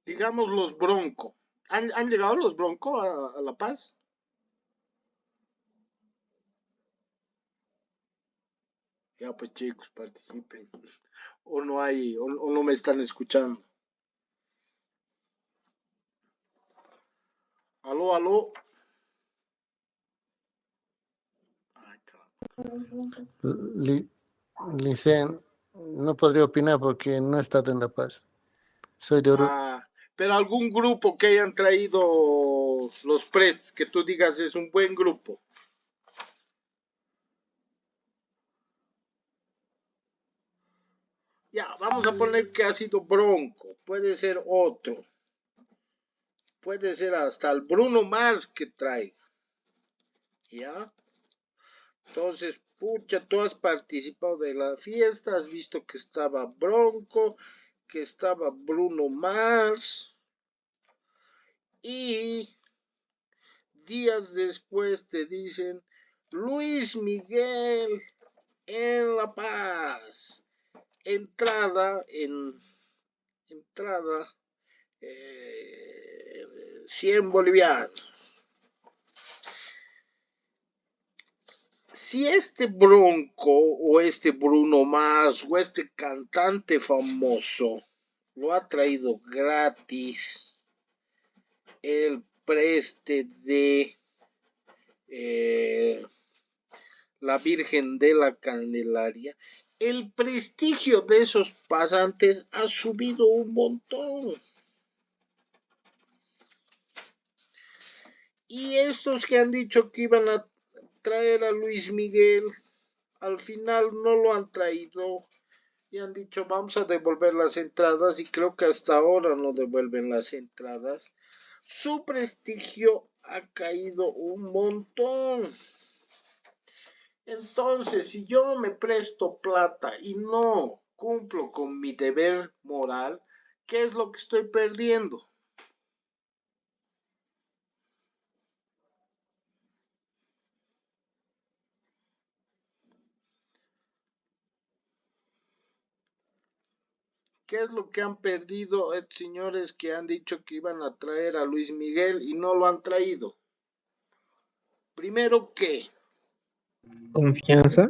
Digamos los Bronco. ¿Han llegado los Bronco a La Paz? Ya pues chicos, participen. O no hay, o no me están escuchando. Aló, aló. Ay, Licen, no podría opinar porque no he estado en La Paz. Soy de Oruro. Pero algún grupo que hayan traído los Preds, que tú digas es un buen grupo. Ya, vamos a poner que ha sido Bronco, puede ser otro, puede ser hasta el Bruno Mars que traiga. ¿Ya? Entonces, pucha, tú has participado de la fiesta, has visto que estaba Bronco, que estaba Bruno Mars y días después te dicen Luis Miguel en La Paz. Entrada 100 bolivianos. Si este Bronco o este Bruno Mars o este cantante famoso lo ha traído gratis el preste de la Virgen de la Candelaria, el prestigio de esos pasantes ha subido un montón. Y estos que han dicho que iban a traer a Luis Miguel, al final no lo han traído y han dicho vamos a devolver las entradas y creo que hasta ahora no devuelven las entradas. Su prestigio ha caído un montón. Entonces, si yo me presto plata y no cumplo con mi deber moral, ¿qué es lo que estoy perdiendo? ¿Qué es lo que han perdido estos señores que han dicho que iban a traer a Luis Miguel y no lo han traído? Primero, ¿qué? Confianza.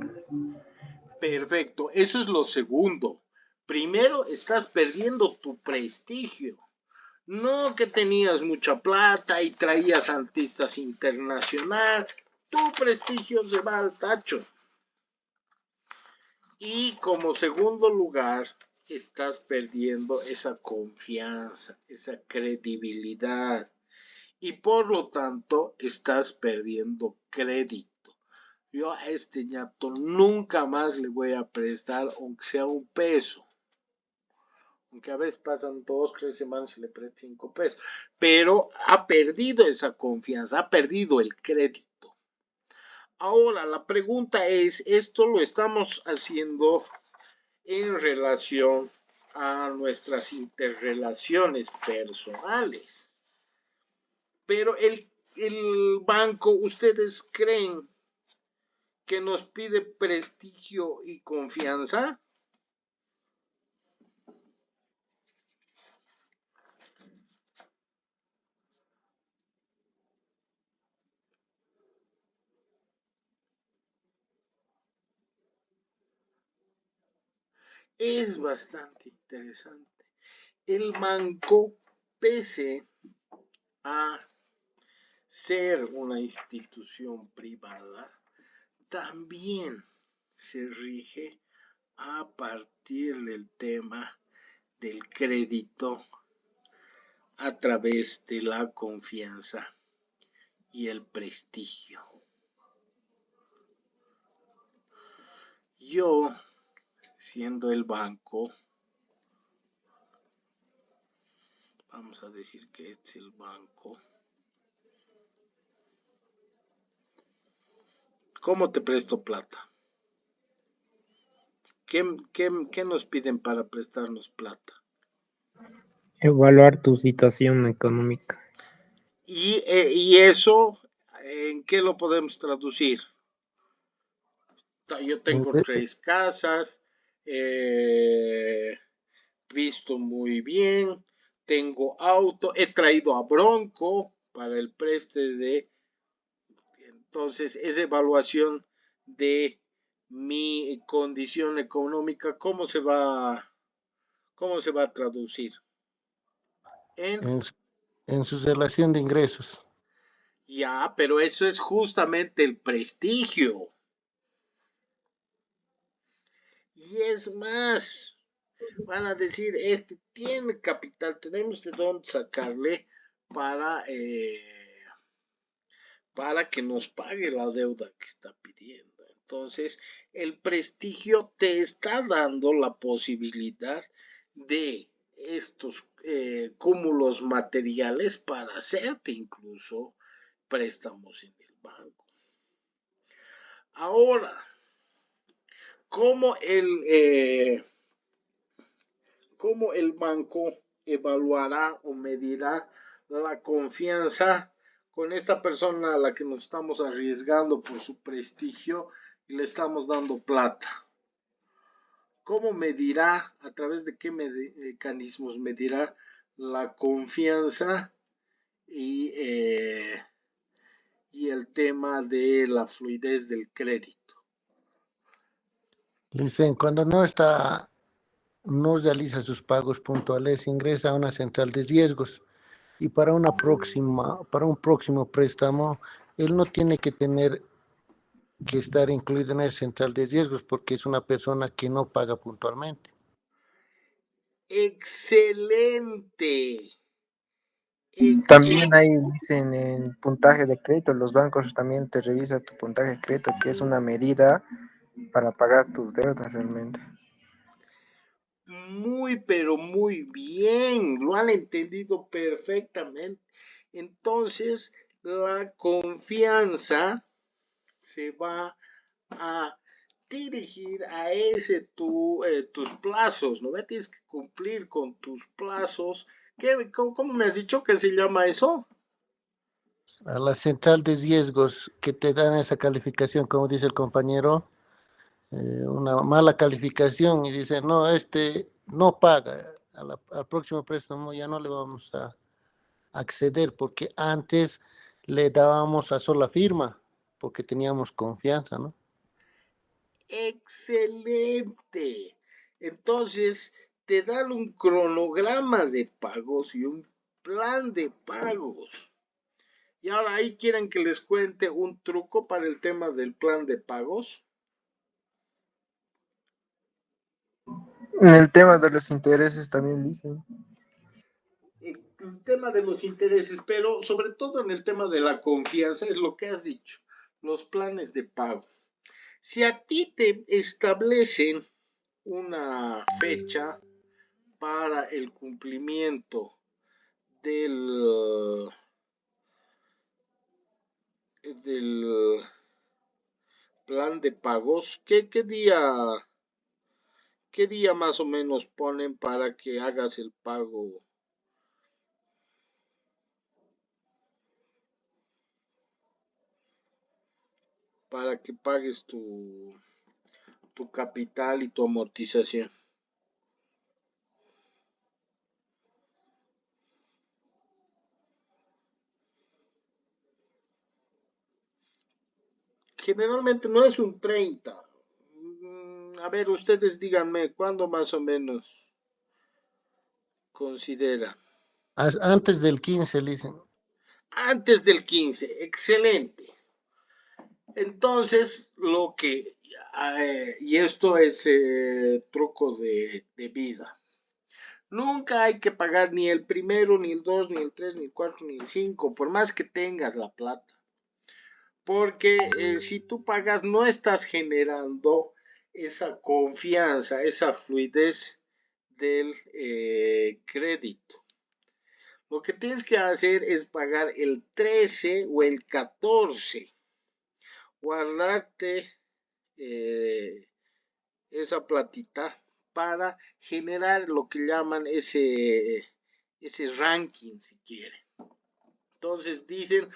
Perfecto, eso es lo segundo. Primero, estás perdiendo tu prestigio. No que tenías mucha plata y traías artistas internacional, tu prestigio se va al tacho. Y como segundo lugar, estás perdiendo esa confianza, esa credibilidad y por lo tanto estás perdiendo crédito. Yo a este ñato nunca más le voy a prestar aunque sea un peso. Aunque a veces pasan 2, 3 semanas y le presta 5 pesos. Pero ha perdido esa confianza, ha perdido el crédito. Ahora, la pregunta es, esto lo estamos haciendo en relación a nuestras interrelaciones personales. Pero el banco, ¿ustedes creen que nos pide prestigio y confianza? Es bastante interesante. El banco, pese a ser una institución privada, también se rige a partir del tema del crédito a través de la confianza y el prestigio. Yo, siendo el banco, vamos a decir que es el banco, ¿cómo te presto plata? ¿Qué nos piden para prestarnos plata? Evaluar tu situación económica. Y eso, ¿en qué lo podemos traducir? Yo tengo 3 casas, visto muy bien, tengo auto, he traído a Bronco para el preste de, entonces esa evaluación de mi condición económica, ¿cómo se va a traducir? En su relación de ingresos. Ya, pero eso es justamente el prestigio. Y es más, van a decir, este tiene capital, tenemos de dónde sacarle para, para que nos pague la deuda que está pidiendo. Entonces, el prestigio te está dando la posibilidad de estos cúmulos materiales para hacerte incluso préstamos en el banco. Ahora, ¿cómo el banco evaluará o medirá la confianza con esta persona a la que nos estamos arriesgando por su prestigio y le estamos dando plata? ¿Cómo medirá, a través de qué mecanismos medirá la confianza y el tema de la fluidez del crédito? Dicen, cuando no realiza sus pagos puntuales, ingresa a una central de riesgos y para un próximo préstamo, él no tiene que estar incluido en esa central de riesgos porque es una persona que no paga puntualmente. Excelente. También ahí dicen en puntaje de crédito, los bancos también te revisan tu puntaje de crédito, que es una medida para pagar tus deudas realmente. Muy, pero muy bien, lo han entendido perfectamente. Entonces, la confianza se va a dirigir a tus plazos, ¿no? Tienes que cumplir con tus plazos. ¿Cómo me has dicho que se llama eso? A la central de riesgos que te dan esa calificación, como dice el compañero, una mala calificación y dice, no, este no paga, al próximo préstamo ya no le vamos a acceder porque antes le dábamos a sola firma porque teníamos confianza, ¿no? Excelente. Entonces, te dan un cronograma de pagos y un plan de pagos. Y ahora ahí quieren que les cuente un truco para el tema del plan de pagos. En el tema de los intereses también dicen. El tema de los intereses, pero sobre todo en el tema de la confianza, es lo que has dicho, los planes de pago. Si a ti te establecen una fecha para el cumplimiento del, del plan de pagos, qué día más o menos ponen para que hagas el pago? Para que pagues tu capital y tu amortización. Generalmente no es un 30. A ver, ustedes díganme, ¿cuándo más o menos considera? Antes del 15, dicen. Antes del 15, excelente. Entonces, y esto es truco de vida. Nunca hay que pagar ni el primero, ni el 2, ni el 3, ni el 4, ni el 5, por más que tengas la plata. Porque si tú pagas, no estás generando esa confianza, esa fluidez del crédito. Lo que tienes que hacer es pagar el 13 o el 14, guardarte esa platita para generar lo que llaman ese ranking, si quieren. Entonces dicen,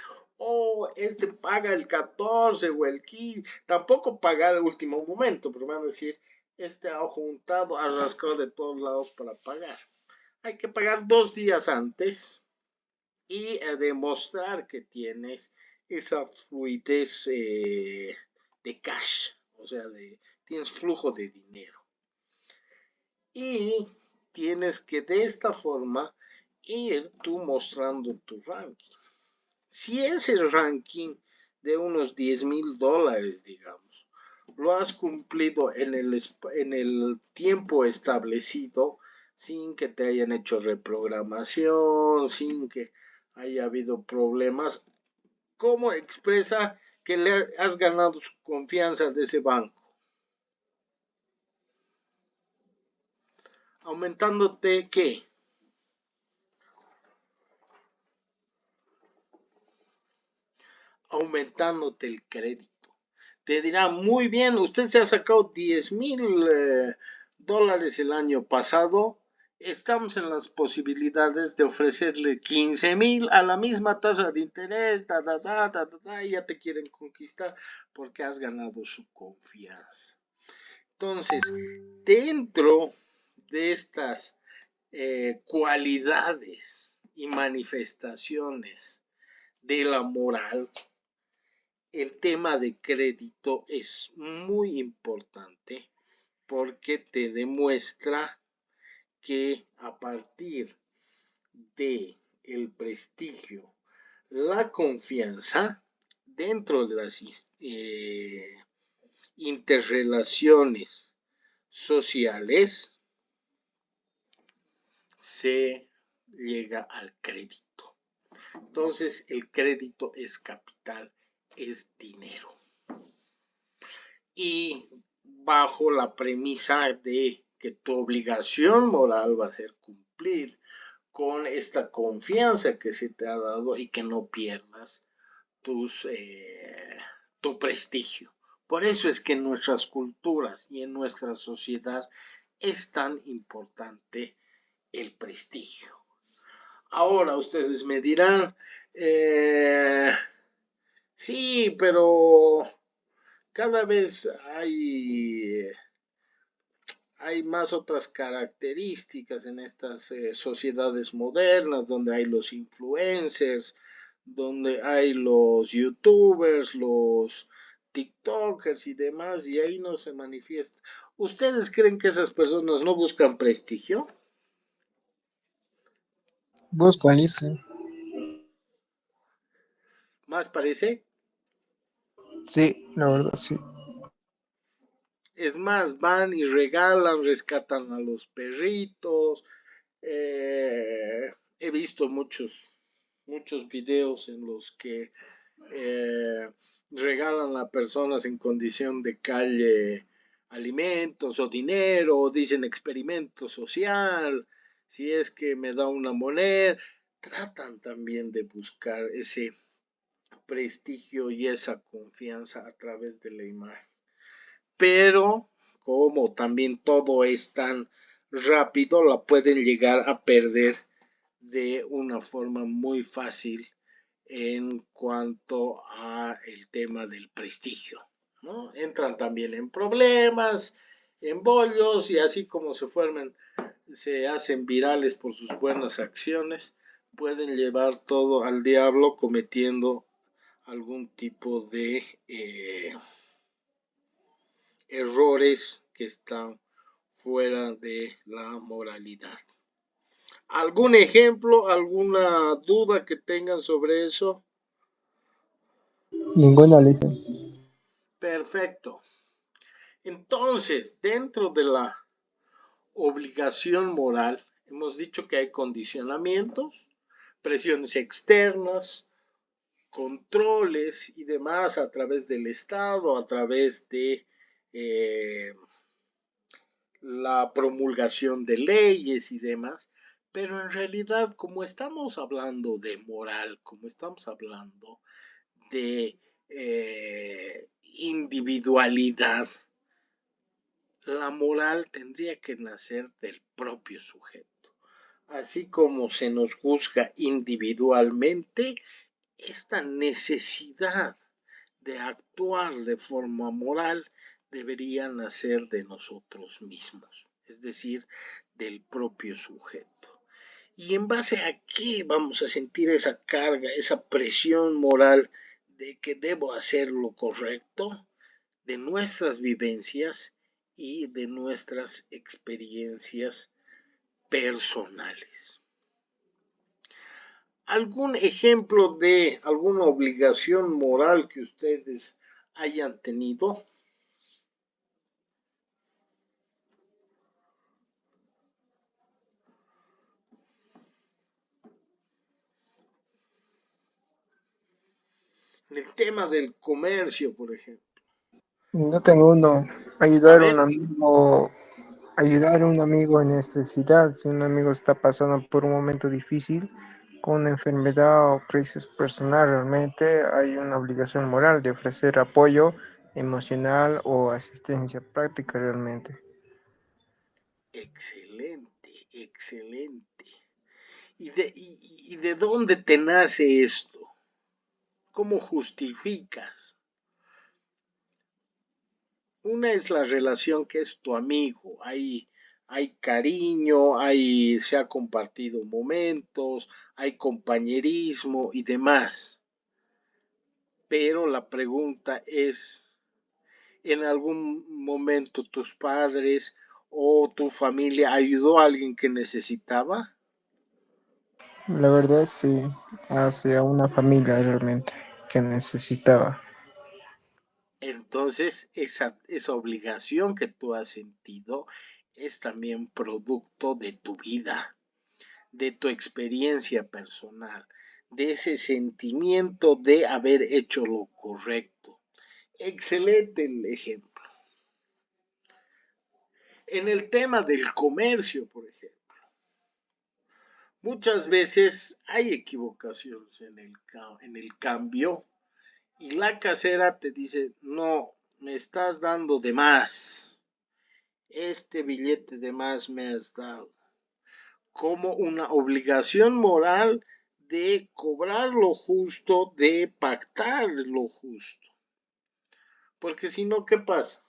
oh, este paga el 14 o el 15, tampoco paga el último momento, pero van a decir, este ha juntado, ha rascado de todos lados para pagar. Hay que pagar 2 días antes y demostrar que tienes esa fluidez de cash, o sea, tienes flujo de dinero. Y tienes que de esta forma ir tú mostrando tu ranking. Si ese ranking de unos $10,000, digamos, lo has cumplido en el tiempo establecido, sin que te hayan hecho reprogramación, sin que haya habido problemas, ¿cómo expresa que le has ganado su confianza de ese banco? Aumentándote, ¿qué? Aumentándote el crédito. Te dirá, muy bien, usted se ha sacado $10,000 el año pasado. Estamos en las posibilidades de ofrecerle 15,000 a la misma tasa de interés, y ya te quieren conquistar porque has ganado su confianza. Entonces, dentro de estas cualidades y manifestaciones de la moral, el tema de crédito es muy importante porque te demuestra que a partir de el prestigio, la confianza dentro de las interrelaciones sociales se llega al crédito. Entonces el crédito es capital, es dinero. Y bajo la premisa de que tu obligación moral va a ser cumplir con esta confianza que se te ha dado y que no pierdas tu prestigio. Por eso es que en nuestras culturas y en nuestra sociedad es tan importante el prestigio. Ahora ustedes me dirán, sí, pero cada vez hay más otras características en estas sociedades modernas, donde hay los influencers, donde hay los youtubers, los tiktokers y demás, y ahí no se manifiesta. ¿Ustedes creen que esas personas no buscan prestigio? Buscan, dice. Más parece. Sí, la verdad, sí. Es más, van y regalan, rescatan a los perritos. He visto muchos videos en los que regalan a personas en condición de calle alimentos o dinero, o dicen experimento social, si es que me da una moneda. Tratan también de buscar ese prestigio y esa confianza a través de la imagen. Pero como también todo es tan rápido, la pueden llegar a perder de una forma muy fácil en cuanto a el tema del prestigio, ¿no? Entran también en problemas, en bollos, y así como se hacen virales por sus buenas acciones, pueden llevar todo al diablo cometiendo algún tipo de errores que están fuera de la moralidad. ¿Algún ejemplo, alguna duda que tengan sobre eso? Ninguna, Lisa. Perfecto. Entonces, dentro de la obligación moral, hemos dicho que hay condicionamientos, presiones externas, controles y demás a través del Estado, a través de la promulgación de leyes y demás, pero en realidad, como estamos hablando de moral, como estamos hablando de individualidad, la moral tendría que nacer del propio sujeto. Así como se nos juzga individualmente, esta necesidad de actuar de forma moral debería nacer de nosotros mismos, es decir, del propio sujeto. ¿Y en base a qué vamos a sentir esa carga, esa presión moral de que debo hacer lo correcto? De nuestras vivencias y de nuestras experiencias personales. ¿Algún ejemplo de alguna obligación moral que ustedes hayan tenido? En el tema del comercio, por ejemplo. Yo tengo uno, A ayudar a ver, un amigo en necesidad. Si un amigo está pasando por un momento difícil, con una enfermedad o crisis personal, realmente hay una obligación moral de ofrecer apoyo emocional o asistencia práctica realmente. excelente, excelente. ¿Y de dónde te nace esto? ¿Cómo justificas? Una es la relación que es tu amigo, hay cariño, se ha compartido momentos, hay compañerismo y demás. Pero la pregunta es, ¿en algún momento tus padres o tu familia ayudó a alguien que necesitaba? La verdad sí, hacia una familia realmente que necesitaba. Entonces, esa obligación que tú has sentido es también producto de tu vida, de tu experiencia personal, de ese sentimiento de haber hecho lo correcto. Excelente el ejemplo. En el tema del comercio, por ejemplo, muchas veces hay equivocaciones en el cambio y la casera te dice, no, me estás dando de más, este billete de más me has dado, como una obligación moral de cobrar lo justo, de pactar lo justo. Porque si no, ¿qué pasa?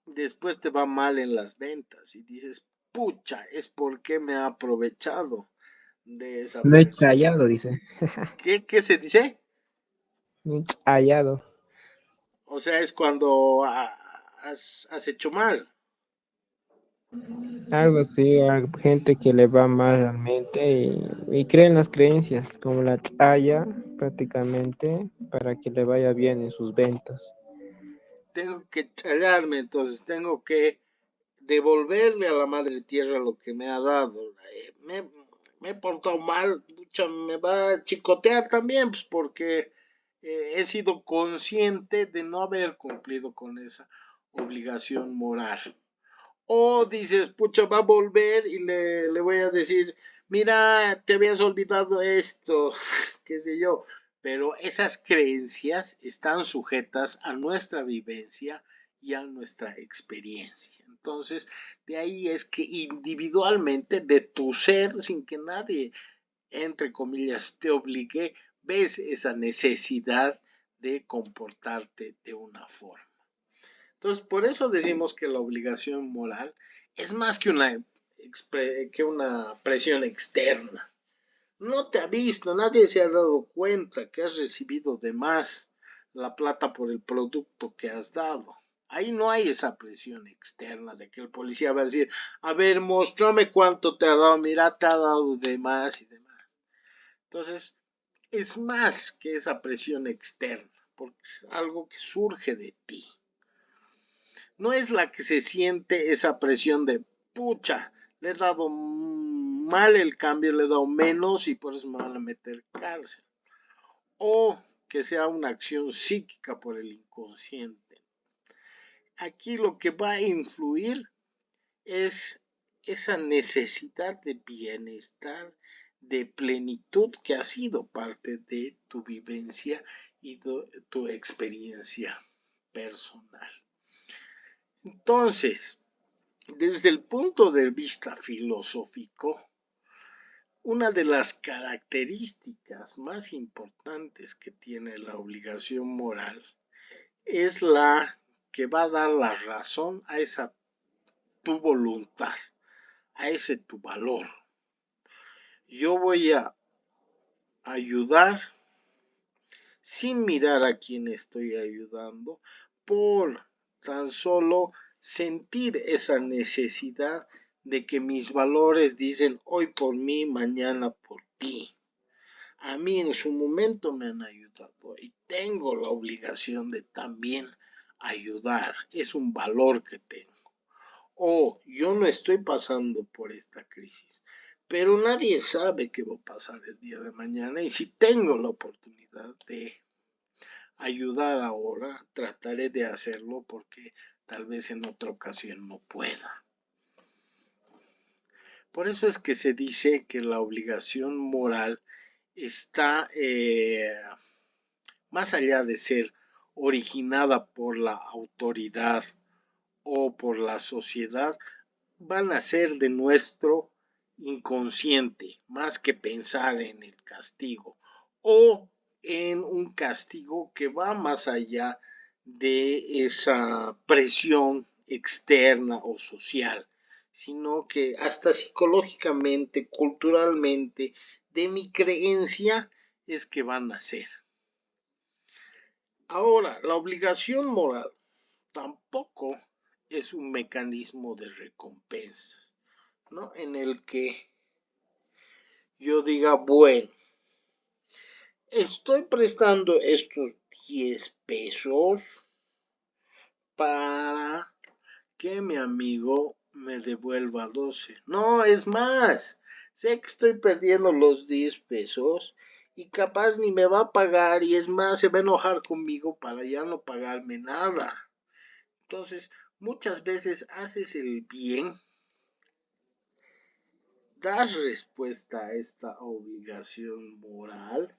Después te va mal en las ventas y dices, pucha, es porque me ha aprovechado de esa No he persona. hallado, dice. ¿Qué se dice? No he hallado. O sea, es cuando has hecho mal. Algo así, gente que le va mal realmente y creen las creencias como la talla prácticamente para que le vaya bien en sus ventas. Tengo que challarme, entonces tengo que devolverle a la madre tierra lo que me ha dado. Me he portado mal, pucha, me va a chicotear también, pues porque he sido consciente de no haber cumplido con esa obligación moral. O dices, pucha, va a volver y le voy a decir, mira, te habías olvidado esto, qué sé yo. Pero esas creencias están sujetas a nuestra vivencia y a nuestra experiencia. Entonces, de ahí es que individualmente, de tu ser, sin que nadie, entre comillas, te obligue, ves esa necesidad de comportarte de una forma. Entonces, por eso decimos que la obligación moral es más que una presión externa. No te ha visto, nadie se ha dado cuenta que has recibido de más la plata por el producto que has dado. Ahí no hay esa presión externa de que el policía va a decir, a ver, muéstrame cuánto te ha dado, mira, te ha dado de más y demás. Entonces, es más que esa presión externa, porque es algo que surge de ti. No es la que se siente esa presión de pucha, le he dado mal el cambio, le he dado menos y por eso me van a meter cárcel. O que sea una acción psíquica por el inconsciente. Aquí lo que va a influir es esa necesidad de bienestar, de plenitud que ha sido parte de tu vivencia y de tu experiencia personal. Entonces, desde el punto de vista filosófico, una de las características más importantes que tiene la obligación moral es la que va a dar la razón a esa tu voluntad, a ese tu valor. Yo voy a ayudar sin mirar a quién estoy ayudando, por tan solo sentir esa necesidad de que mis valores dicen hoy por mí, mañana por ti. A mí en su momento me han ayudado y tengo la obligación de también ayudar. Es un valor que tengo. O yo no estoy pasando por esta crisis, pero nadie sabe qué va a pasar el día de mañana y si tengo la oportunidad de ayudar ahora, trataré de hacerlo porque tal vez en otra ocasión no pueda. Por eso es que se dice que la obligación moral está más allá de ser originada por la autoridad o por la sociedad, van a ser de nuestro inconsciente, más que pensar en el castigo o en un castigo que va más allá de esa presión externa o social, sino que hasta psicológicamente, culturalmente, de mi creencia es que van a ser. Ahora, la obligación moral tampoco es un mecanismo de recompensas, ¿no? En el que yo diga, bueno, estoy prestando estos 10 pesos para que mi amigo me devuelva 12. No, es más, sé que estoy perdiendo los 10 pesos y capaz ni me va a pagar y es más, se va a enojar conmigo para ya no pagarme nada. Entonces, muchas veces haces el bien, das respuesta a esta obligación moral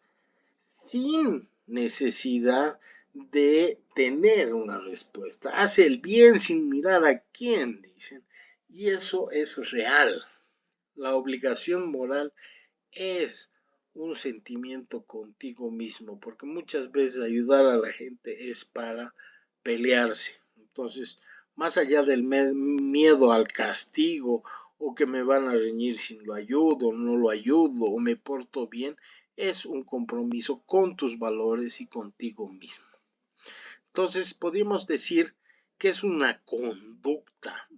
sin necesidad de tener una respuesta. Hace el bien sin mirar a quién, dicen. Y eso es real. La obligación moral es un sentimiento contigo mismo, porque muchas veces ayudar a la gente es para pelearse. Entonces, más allá del miedo al castigo o que me van a reñir si lo ayudo o no lo ayudo o me porto bien, es un compromiso con tus valores y contigo mismo. Entonces, podemos decir que es una conducta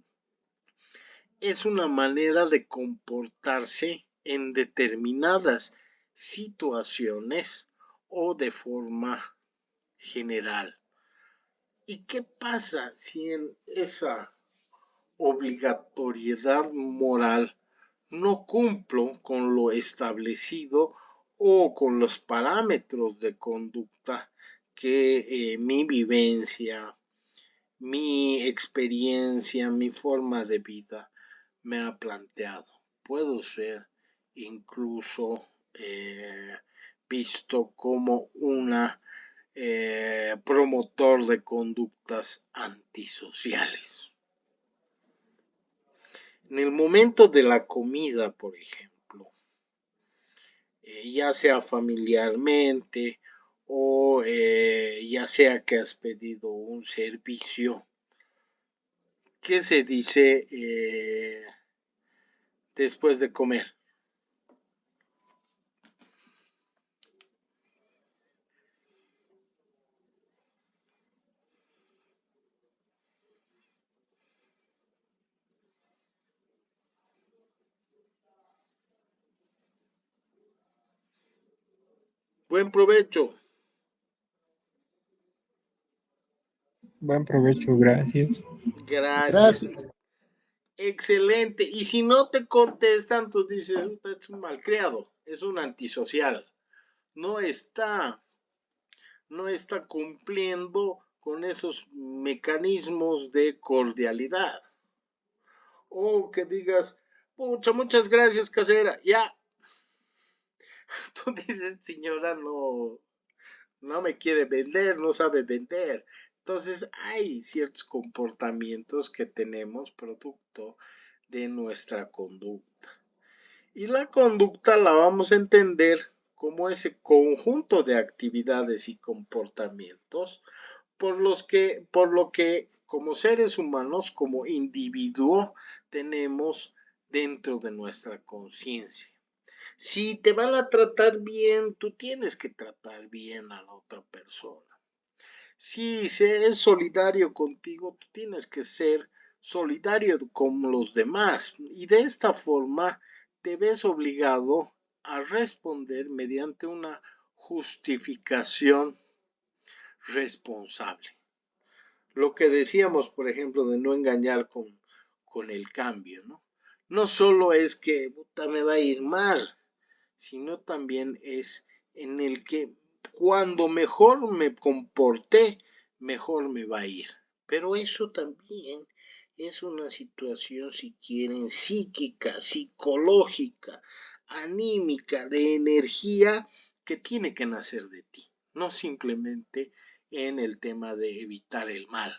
es una manera de comportarse en determinadas situaciones o de forma general. ¿Y qué pasa si en esa obligatoriedad moral no cumplo con lo establecido o con los parámetros de conducta que mi vivencia, mi experiencia, mi forma de vida me ha planteado? Puedo ser incluso visto como una promotor de conductas antisociales. En el momento de la comida, por ejemplo, ya sea familiarmente o ya sea que has pedido un servicio, ¿qué se dice después de comer? Buen provecho. Buen provecho, gracias. Gracias. Gracias. Excelente. Y si no te contestan, tú dices, es un malcriado, es un antisocial. No está, no está cumpliendo con esos mecanismos de cordialidad. O que digas, pucha, muchas gracias, casera. Ya, tú dices, señora, no me quiere vender, no sabe vender. Entonces hay ciertos comportamientos que tenemos producto de nuestra conducta. Y la conducta la vamos a entender como ese conjunto de actividades y comportamientos por lo que como seres humanos, como individuo, tenemos dentro de nuestra conciencia. Si te van a tratar bien, tú tienes que tratar bien a la otra persona. Si se es solidario contigo, tú tienes que ser solidario con los demás. Y de esta forma te ves obligado a responder mediante una justificación responsable. Lo que decíamos, por ejemplo, de no engañar con el cambio, ¿no? No solo es que puta, me va a ir mal, sino también es en el que cuando mejor me comporté, mejor me va a ir. Pero eso también es una situación, si quieren, psíquica, psicológica, anímica, de energía que tiene que nacer de ti, no simplemente en el tema de evitar el mal.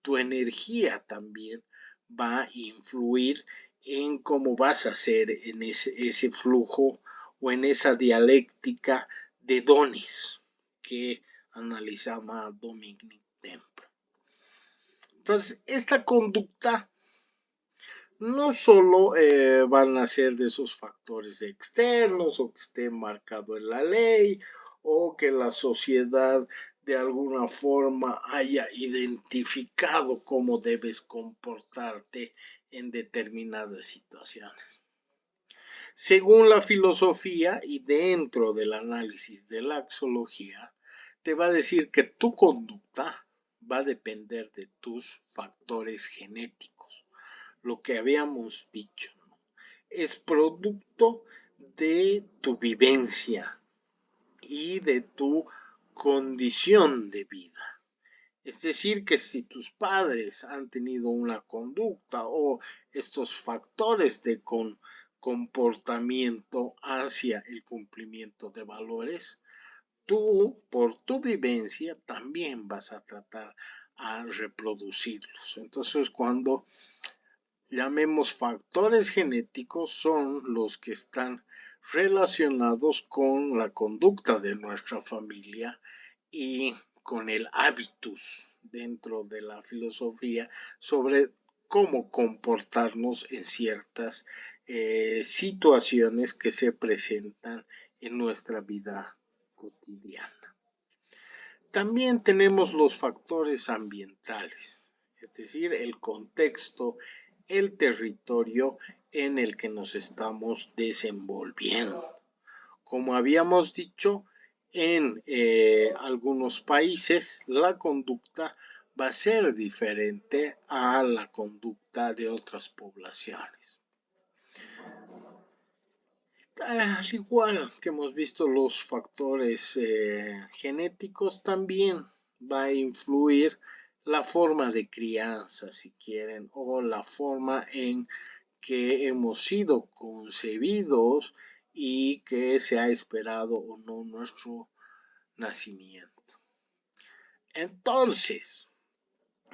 Tu energía también va a influir en cómo vas a hacer en ese flujo o en esa dialéctica de dones que analizaba Dominic Temple. Entonces, esta conducta no solo van a ser de esos factores externos o que esté marcado en la ley o que la sociedad de alguna forma haya identificado cómo debes comportarte en determinadas situaciones. Según la filosofía y dentro del análisis de la axología, te va a decir que tu conducta va a depender de tus factores genéticos. Lo que habíamos dicho, ¿no? Es producto de tu vivencia y de tu condición de vida. Es decir, que si tus padres han tenido una conducta o estos factores de comportamiento hacia el cumplimiento de valores, tú, por tu vivencia, también vas a tratar a reproducirlos. Entonces, cuando llamemos factores genéticos, son los que están relacionados con la conducta de nuestra familia y con el hábitus dentro de la filosofía sobre cómo comportarnos en ciertas situaciones que se presentan en nuestra vida cotidiana. También tenemos los factores ambientales, es decir, el contexto el territorio en el que nos estamos desenvolviendo. Como habíamos dicho, en algunos países la conducta va a ser diferente a la conducta de otras poblaciones. Al igual que hemos visto los factores genéticos, también va a influir la forma de crianza, si quieren, o la forma en que hemos sido concebidos y que se ha esperado o no nuestro nacimiento. Entonces,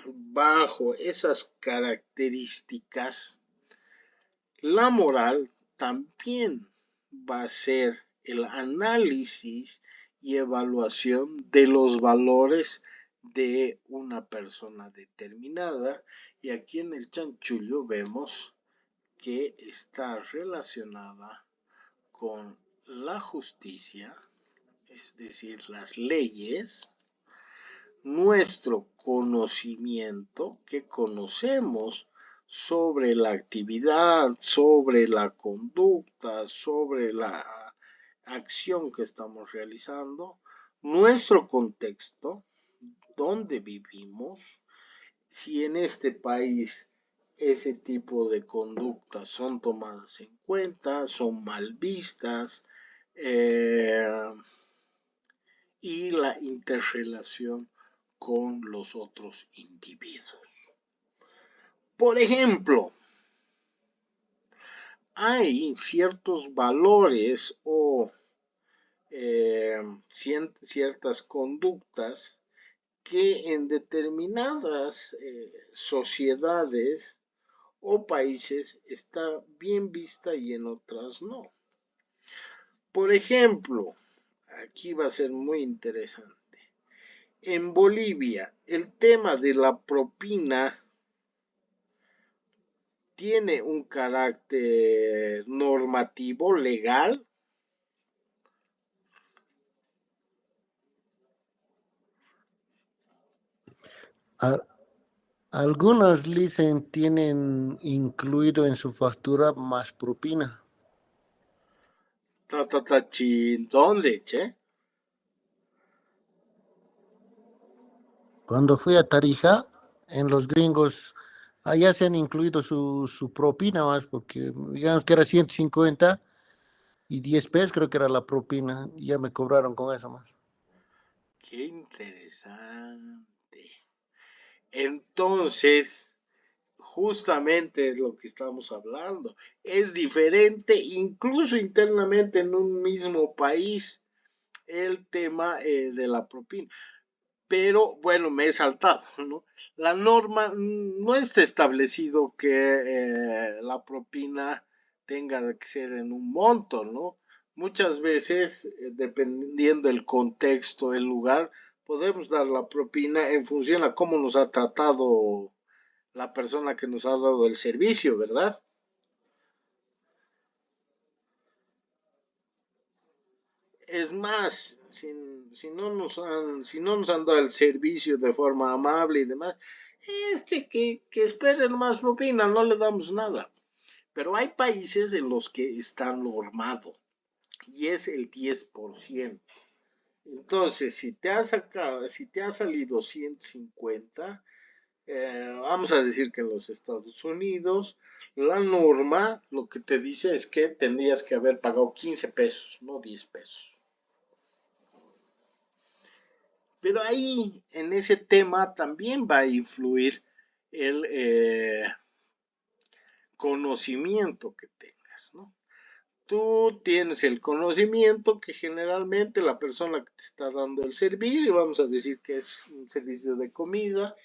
bajo esas características, la moral también va a ser el análisis y evaluación de los valores de una persona determinada, y aquí en el chanchullo vemos que está relacionada con la justicia, es decir, las leyes, nuestro conocimiento que conocemos sobre la actividad, sobre la conducta, sobre la acción que estamos realizando, nuestro contexto, donde vivimos, si en este país ese tipo de conductas son tomadas en cuenta, son mal vistas, y la interrelación con los otros individuos. Por ejemplo, hay ciertos valores o ciertas conductas que en determinadas sociedades o países está bien vista y en otras no. Por ejemplo, aquí va a ser muy interesante. En Bolivia, el tema de la propina tiene un carácter normativo, legal. Algunos leasing tienen incluido en su factura más propina. ¿Dónde, che? Cuando fui a Tarija, en los gringos, allá se han incluido su propina más, porque digamos que era 150 y 10 pesos creo que era la propina, y ya me cobraron con eso más. Qué interesante. Entonces, justamente es lo que estamos hablando. Es diferente, incluso internamente en un mismo país, el tema de la propina. Pero bueno, me he saltado, ¿no? La norma no está establecido que la propina tenga que ser en un monto, ¿no? Muchas veces, dependiendo del contexto, el lugar, podemos dar la propina en función a cómo nos ha tratado la persona que nos ha dado el servicio, ¿verdad? Es más, si no nos han dado el servicio de forma amable y demás, que esperen más propina, no le damos nada. Pero hay países en los que está normado y es el 10%. Entonces, si te ha salido 150, vamos a decir que en los Estados Unidos, la norma lo que te dice es que tendrías que haber pagado 15 pesos, no 10 pesos. Pero ahí, en ese tema, también va a influir el conocimiento que tengas, ¿no? Tú tienes el conocimiento que generalmente la persona que te está dando el servicio, vamos a decir que es un servicio de comida,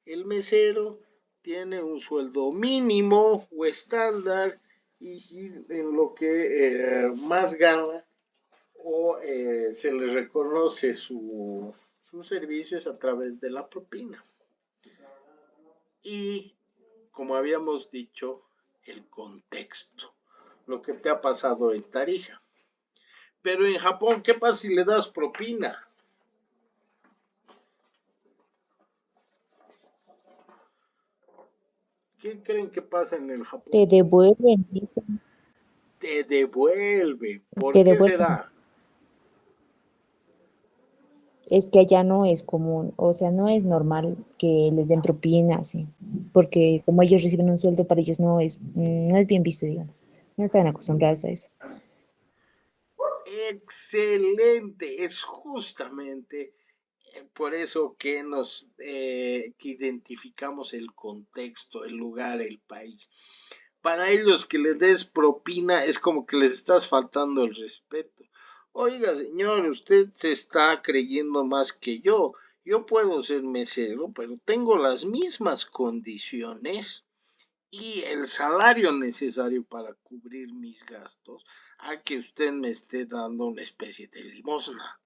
el mesero tiene un sueldo mínimo o estándar y en lo que más gana o se le reconoce sus servicios a través de la propina. Y como habíamos dicho, el contexto, lo que te ha pasado en Tarija. Pero en Japón, ¿qué pasa si le das propina? ¿Qué creen que pasa en el Japón? Te devuelven, dicen, Te devuelve. ¿Por te qué devuelven. será? Es que allá no es común, o sea, no es normal que les den propinas, ¿sí? Porque como ellos reciben un sueldo, para ellos no es bien visto, digamos. No están acostumbrados a eso. Excelente. Es justamente por eso que que identificamos el contexto, el lugar, el país. Para ellos que les des propina es como que les estás faltando el respeto. Oiga, señor, usted se está creyendo más que yo. Yo puedo ser mesero, pero tengo las mismas condiciones y el salario necesario para cubrir mis gastos a que usted me esté dando una especie de limosna.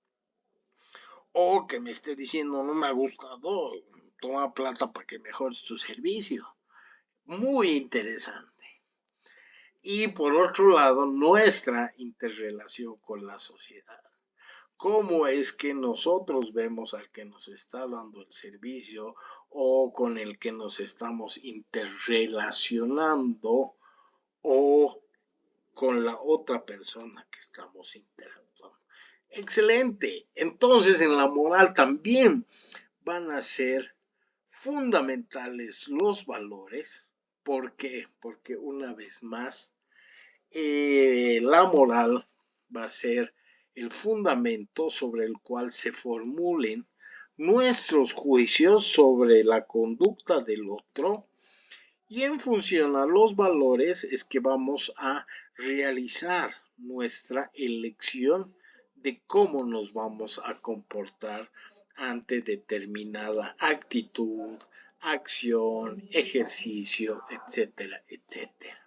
O que me esté diciendo, no me ha gustado, toma plata para que mejores tu servicio. Muy interesante. Y por otro lado, nuestra interrelación con la sociedad. ¿Cómo es que nosotros vemos al que nos está dando el servicio o con el que nos estamos interrelacionando o con la otra persona que estamos interactuando? Excelente. Entonces en la moral también van a ser fundamentales los valores. ¿Por qué? Porque una vez más, la moral va a ser el fundamento sobre el cual se formulen nuestros juicios sobre la conducta del otro y en función a los valores es que vamos a realizar nuestra elección de cómo nos vamos a comportar ante determinada actitud, acción, ejercicio, etcétera, etcétera.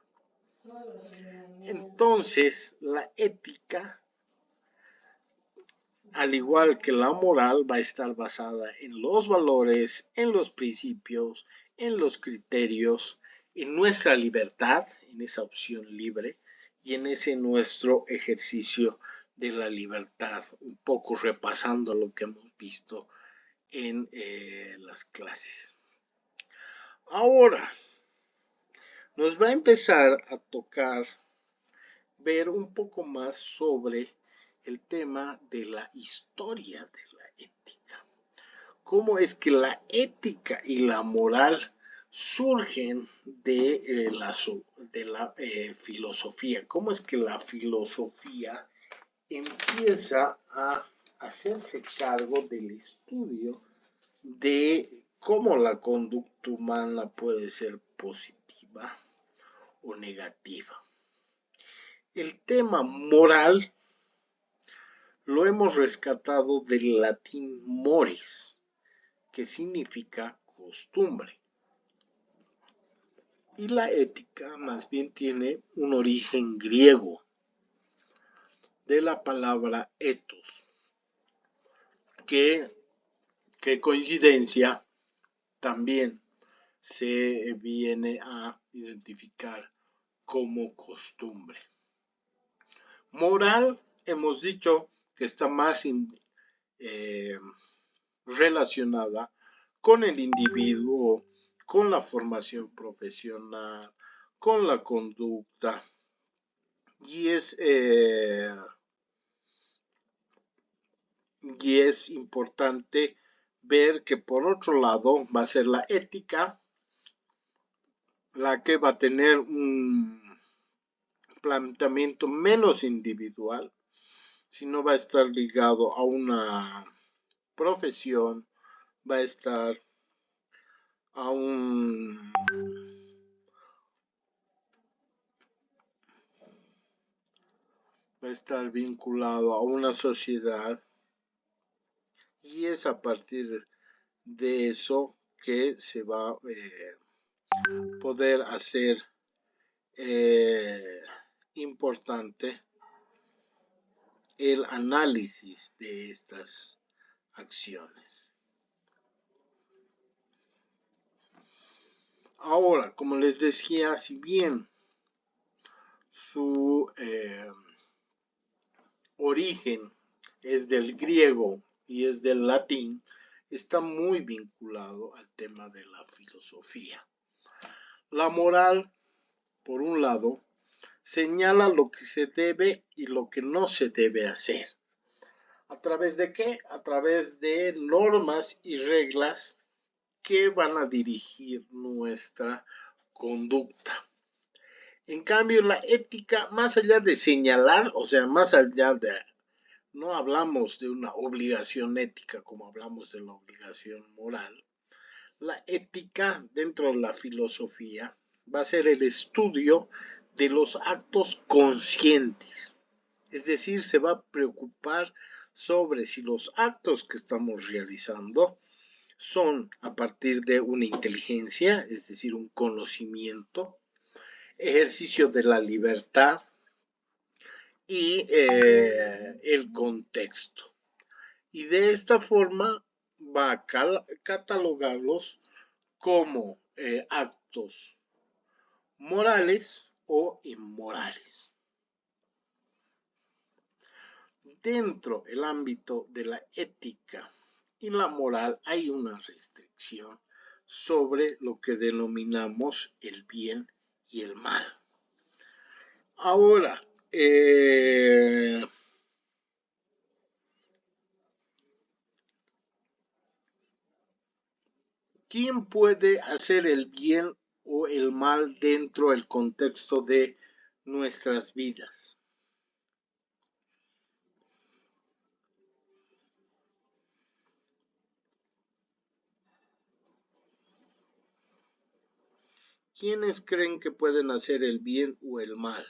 Entonces, la ética, al igual que la moral, va a estar basada en los valores, en los principios, en los criterios, en nuestra libertad, en esa opción libre y en ese nuestro ejercicio de la libertad, un poco repasando lo que hemos visto en las clases. Ahora, nos va a empezar a tocar ver un poco más sobre el tema de la historia de la ética. Cómo es que la ética y la moral surgen de la filosofía. Cómo es que la filosofía empieza a hacerse cargo del estudio de cómo la conducta humana puede ser positiva o negativa. El tema moral lo hemos rescatado del latín mores, que significa costumbre. Y la ética más bien tiene un origen griego de la palabra ethos, que coincidencia también se viene a identificar como costumbre. Moral, hemos dicho que está más relacionada con el individuo, con la formación profesional, con la conducta. Y es importante ver que por otro lado va a ser la ética la que va a tener un planteamiento menos individual, sino va a estar ligado a una profesión, va a estar a va a estar vinculado a una sociedad y es a partir de eso que se va a poder hacer importante el análisis de estas acciones. Ahora, como les decía, si bien su origen es del griego y es del latín, está muy vinculado al tema de la filosofía. La moral, por un lado, señala lo que se debe y lo que no se debe hacer. ¿A través de qué? A través de normas y reglas que van a dirigir nuestra conducta. En cambio, la ética, más allá de señalar, o sea, más allá de, no hablamos de una obligación ética como hablamos de la obligación moral, la ética dentro de la filosofía va a ser el estudio de los actos conscientes. Es decir, se va a preocupar sobre si los actos que estamos realizando son a partir de una inteligencia, es decir, un conocimiento, ejercicio de la libertad y el contexto. Y de esta forma va a catalogarlos como actos morales o inmorales. Dentro del ámbito de la ética y la moral hay una restricción sobre lo que denominamos el bien y el mal. Ahora, ¿quién puede hacer el bien o el mal dentro del contexto de nuestras vidas? ¿Quiénes creen que pueden hacer el bien o el mal?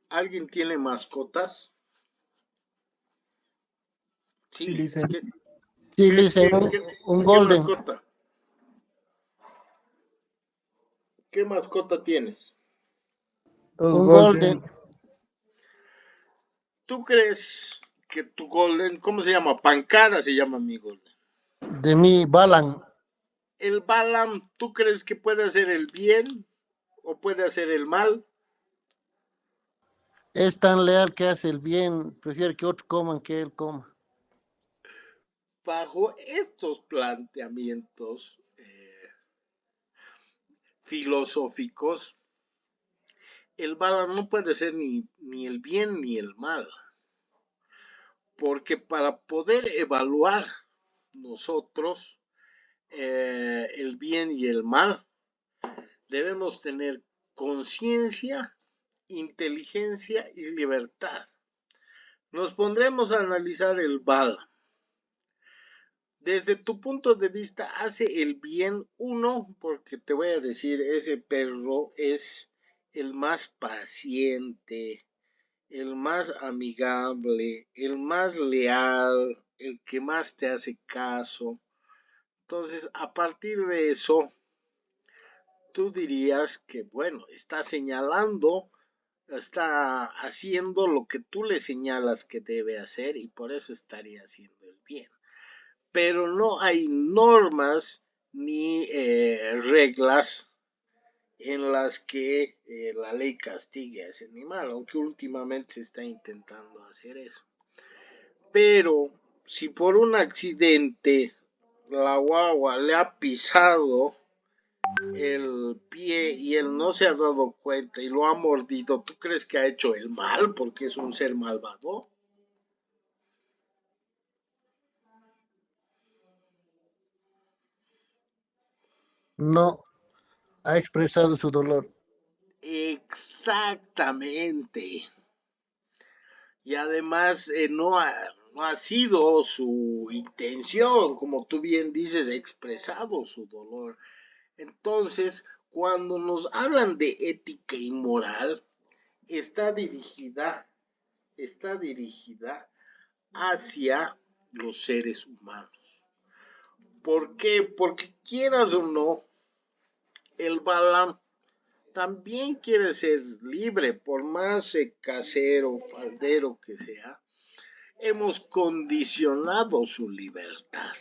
¿Alguien tiene mascotas? Sí, Sí. dicen. Sí, dicen un ¿Qué golden mascota? ¿Qué mascota tienes? Dos un golden. golden ¿Tú crees que tu golden, cómo se llama? Pancara se llama mi golden. de mi Balan. El Balam, ¿tú crees que puede hacer el bien o puede hacer el mal? Es tan leal que hace el bien, prefiere que otros coman que él coma. Bajo estos planteamientos filosóficos, el Balam no puede ser ni el bien ni el mal. Porque para poder evaluar nosotros el bien y el mal, debemos tener conciencia, inteligencia y libertad. Nos pondremos a analizar el mal. Desde tu punto de vista, ¿hace el bien uno? Porque te voy a decir, ese perro es el más paciente, el más amigable, el más leal, el que más te hace caso. Entonces, a partir de eso, tú dirías que, bueno, está señalando, está haciendo lo que tú le señalas que debe hacer y por eso estaría haciendo el bien. Pero no hay normas ni reglas en las que la ley castigue a ese animal, aunque últimamente se está intentando hacer eso. Pero si por un accidente la guagua le ha pisado el pie y él no se ha dado cuenta y lo ha mordido, ¿tú crees que ha hecho el mal porque es un ser malvado? No ha expresado su dolor. Exactamente. Y además no ha sido su intención, como tú bien dices, expresado su dolor. Entonces, cuando nos hablan de ética y moral, está dirigida hacia los seres humanos. ¿Por qué? Porque quieras o no, el Balam también quiere ser libre, por más casero, faldero que sea. Hemos condicionado su libertad.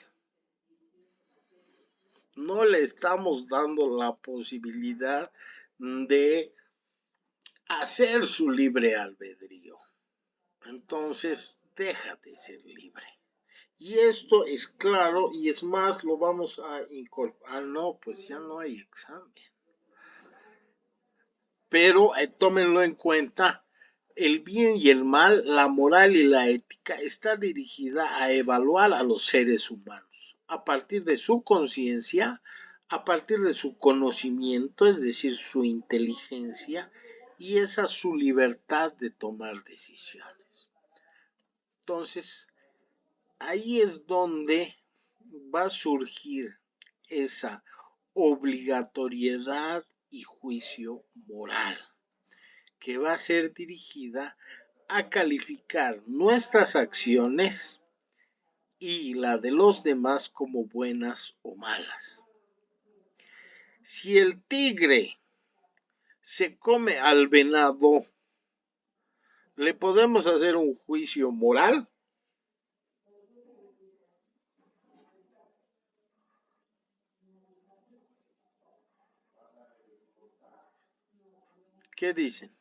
No le estamos dando la posibilidad de hacer su libre albedrío. Entonces, deja de ser libre. Y esto es claro, y es más, lo vamos a incorporar. No, pues ya no hay examen. Pero tómenlo en cuenta, el bien y el mal, la moral y la ética está dirigida a evaluar a los seres humanos a partir de su conciencia, a partir de su conocimiento, es decir, su inteligencia, y esa su libertad de tomar decisiones. Entonces, ahí es donde va a surgir esa obligatoriedad y juicio moral, que va a ser dirigida a calificar nuestras acciones y la de los demás como buenas o malas. Si el tigre se come al venado, ¿le podemos hacer un juicio moral? ¿Qué dicen?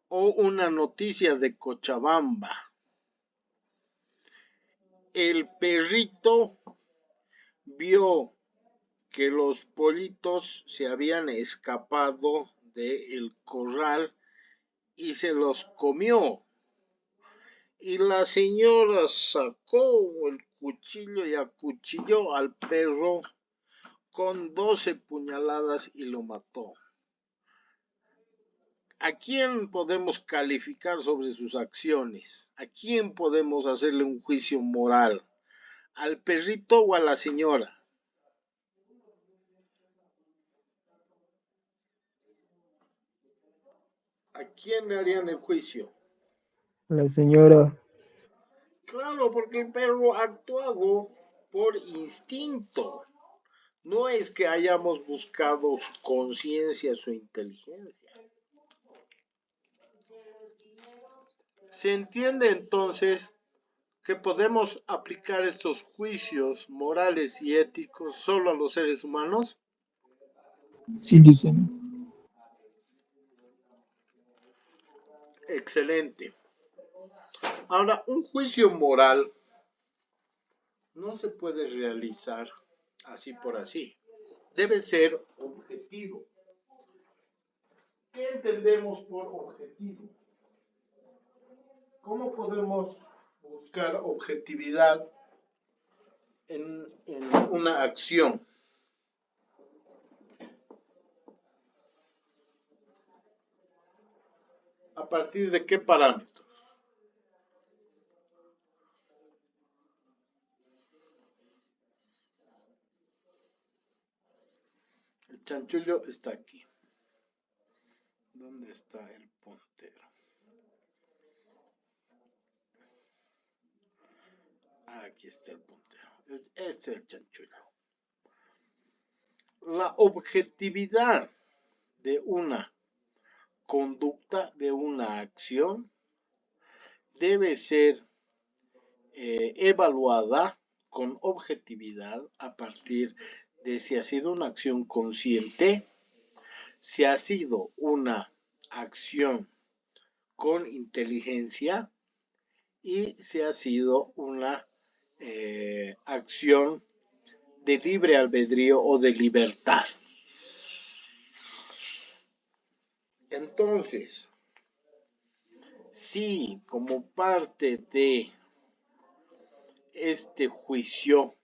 O una noticia de Cochabamba. El perrito vio que los pollitos se habían escapado del corral y se los comió. Y la señora sacó el cuchillo y acuchilló al perro con 12 puñaladas y lo mató. ¿A quién podemos calificar sobre sus acciones? ¿A quién podemos hacerle un juicio moral? ¿Al perrito o a la señora? ¿A quién le harían el juicio? La señora. Claro, porque el perro ha actuado por instinto. No es que hayamos buscado su conciencia, su inteligencia. ¿Se entiende entonces que podemos aplicar estos juicios morales y éticos solo a los seres humanos? Sí, dicen. Excelente. Ahora, un juicio moral no se puede realizar así por así. Debe ser objetivo. ¿Qué entendemos por objetivo? ¿Cómo podemos buscar objetividad en una acción? ¿A partir de qué parámetros? El chanchullo está aquí. ¿Dónde está el puntero? Aquí está el puntero. Este es el chanchullo. La objetividad de una conducta, de una acción, debe ser evaluada con objetividad a partir de si ha sido una acción consciente, si ha sido una acción con inteligencia y si ha sido una acción de libre albedrío o de libertad. Entonces, si como parte de este juicio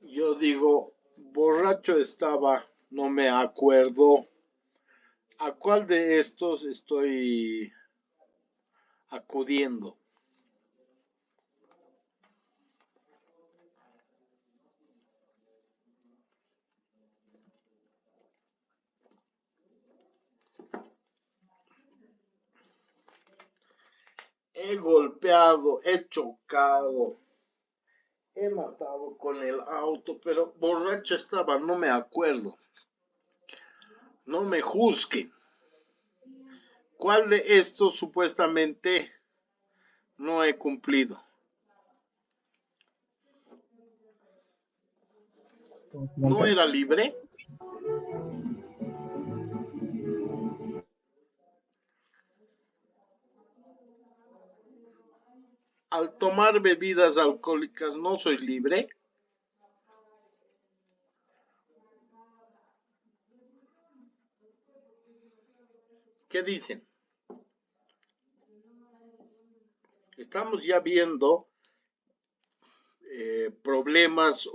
yo digo, borracho estaba, no me acuerdo, ¿a cuál de estos estoy acudiendo? He golpeado, he chocado, he matado con el auto, pero borracho estaba, no me acuerdo. No me juzguen. ¿Cuál de estos supuestamente no he cumplido? ¿No era libre? Al tomar bebidas alcohólicas, ¿no soy libre? ¿Qué dicen? Estamos ya viendo problemas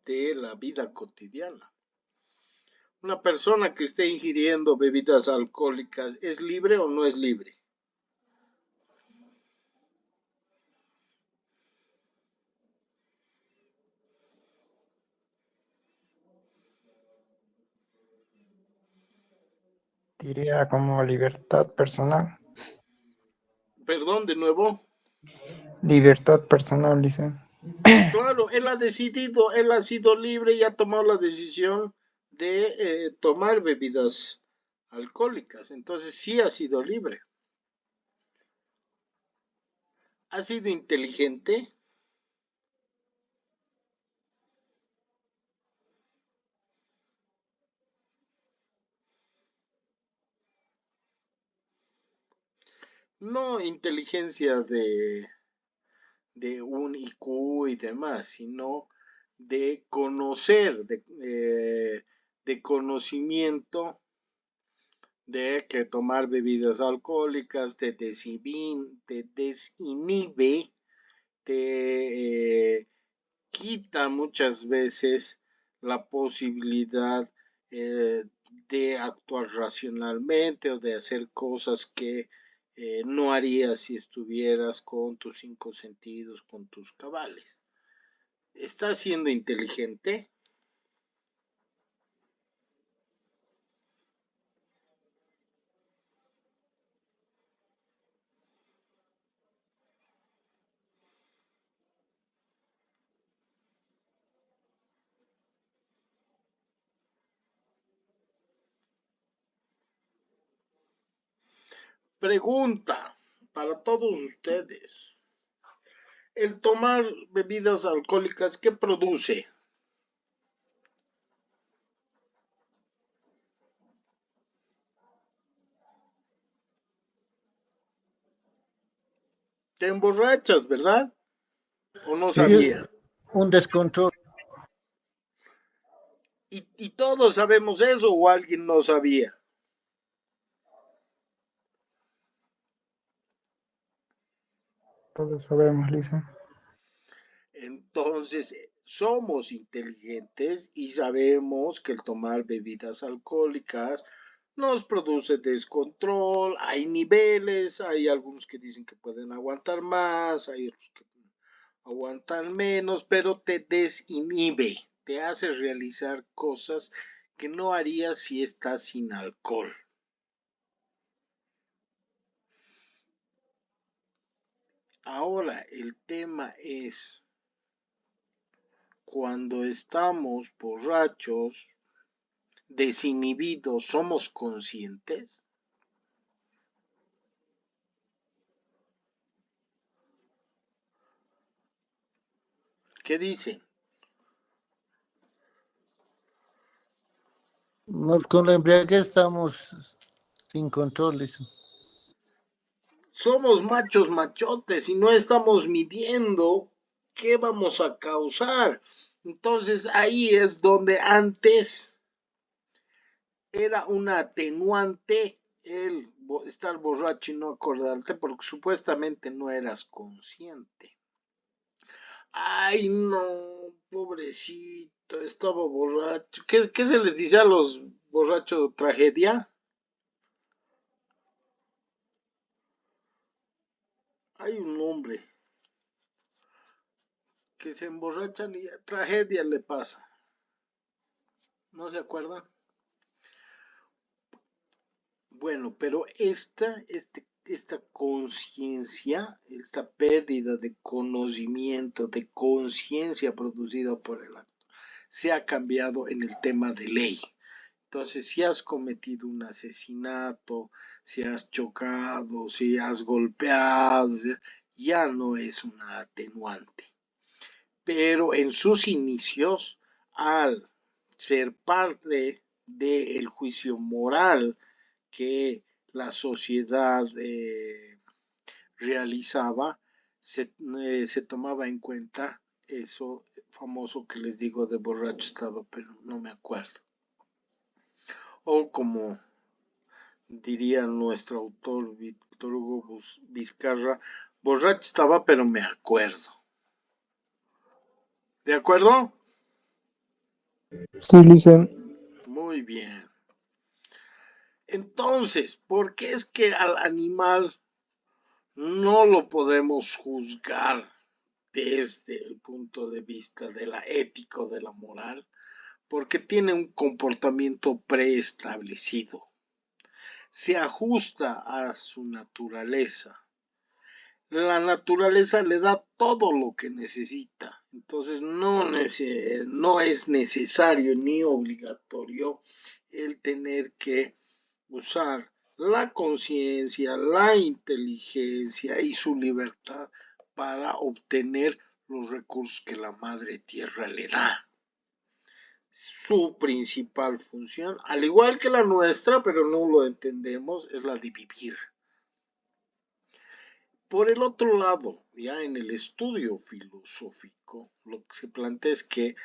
de la vida cotidiana. Una persona que esté ingiriendo bebidas alcohólicas, ¿es libre o no es libre? Diría como libertad personal. Perdón, de nuevo. Libertad personal, dice. Claro, él ha sido libre y ha tomado la decisión de tomar bebidas alcohólicas. Entonces sí ha sido libre. Ha sido inteligente. No inteligencia de un IQ y demás, sino de conocer, de conocimiento de que tomar bebidas alcohólicas te desinhibe, te quita muchas veces la posibilidad de actuar racionalmente o de hacer cosas que no harías si estuvieras con tus cinco sentidos, con tus cabales. ¿Estás siendo inteligente? Pregunta para todos ustedes. El tomar bebidas alcohólicas, ¿qué produce? Te emborrachas, ¿verdad? ¿O no Sí, sabía? un descontrol. Y todos sabemos eso o alguien no sabía. Todos sabemos, Lisa. Entonces, somos inteligentes y sabemos que el tomar bebidas alcohólicas nos produce descontrol. Hay niveles, hay algunos que dicen que pueden aguantar más, hay otros que aguantan menos, pero te desinhibe, te hace realizar cosas que no harías si estás sin alcohol. Ahora, el tema es, cuando estamos borrachos, desinhibidos, ¿somos conscientes? ¿Qué dicen? Con la embriaguez estamos sin control, dice. Somos machos machotes y no estamos midiendo qué vamos a causar. Entonces ahí es donde antes era una atenuante el estar borracho y no acordarte porque supuestamente no eras consciente. Ay, no, pobrecito, estaba borracho. ¿Qué se les dice a los borrachos? ¿Tragedia? Hay un nombre que se emborrachan y tragedia le pasa. ¿No se acuerdan? Bueno, pero esta conciencia, esta pérdida de conocimiento, de conciencia producida por el acto, se ha cambiado en el tema de ley. Entonces, si has cometido un asesinato, si has chocado, si has golpeado, ya no es una atenuante. pero en sus inicios, al ser parte del juicio moral que la sociedad realizaba, se tomaba en cuenta eso famoso que les digo de borracho estaba, pero no me acuerdo. O como diría nuestro autor Víctor Hugo Vizcarra, borracho estaba, pero me acuerdo. ¿De acuerdo? Sí, Luisa. Muy bien. Entonces, ¿por qué es que al animal no lo podemos juzgar desde el punto de vista de la ética o de la moral? Porque tiene un comportamiento preestablecido. Se ajusta a su naturaleza. La naturaleza le da todo lo que necesita. Entonces no es necesario ni obligatorio el tener que usar la conciencia, la inteligencia y su libertad para obtener los recursos que la madre tierra le da. Su principal función, al igual que la nuestra, pero no lo entendemos, es la de vivir. Por el otro lado, ya en el estudio filosófico, lo que se plantea es que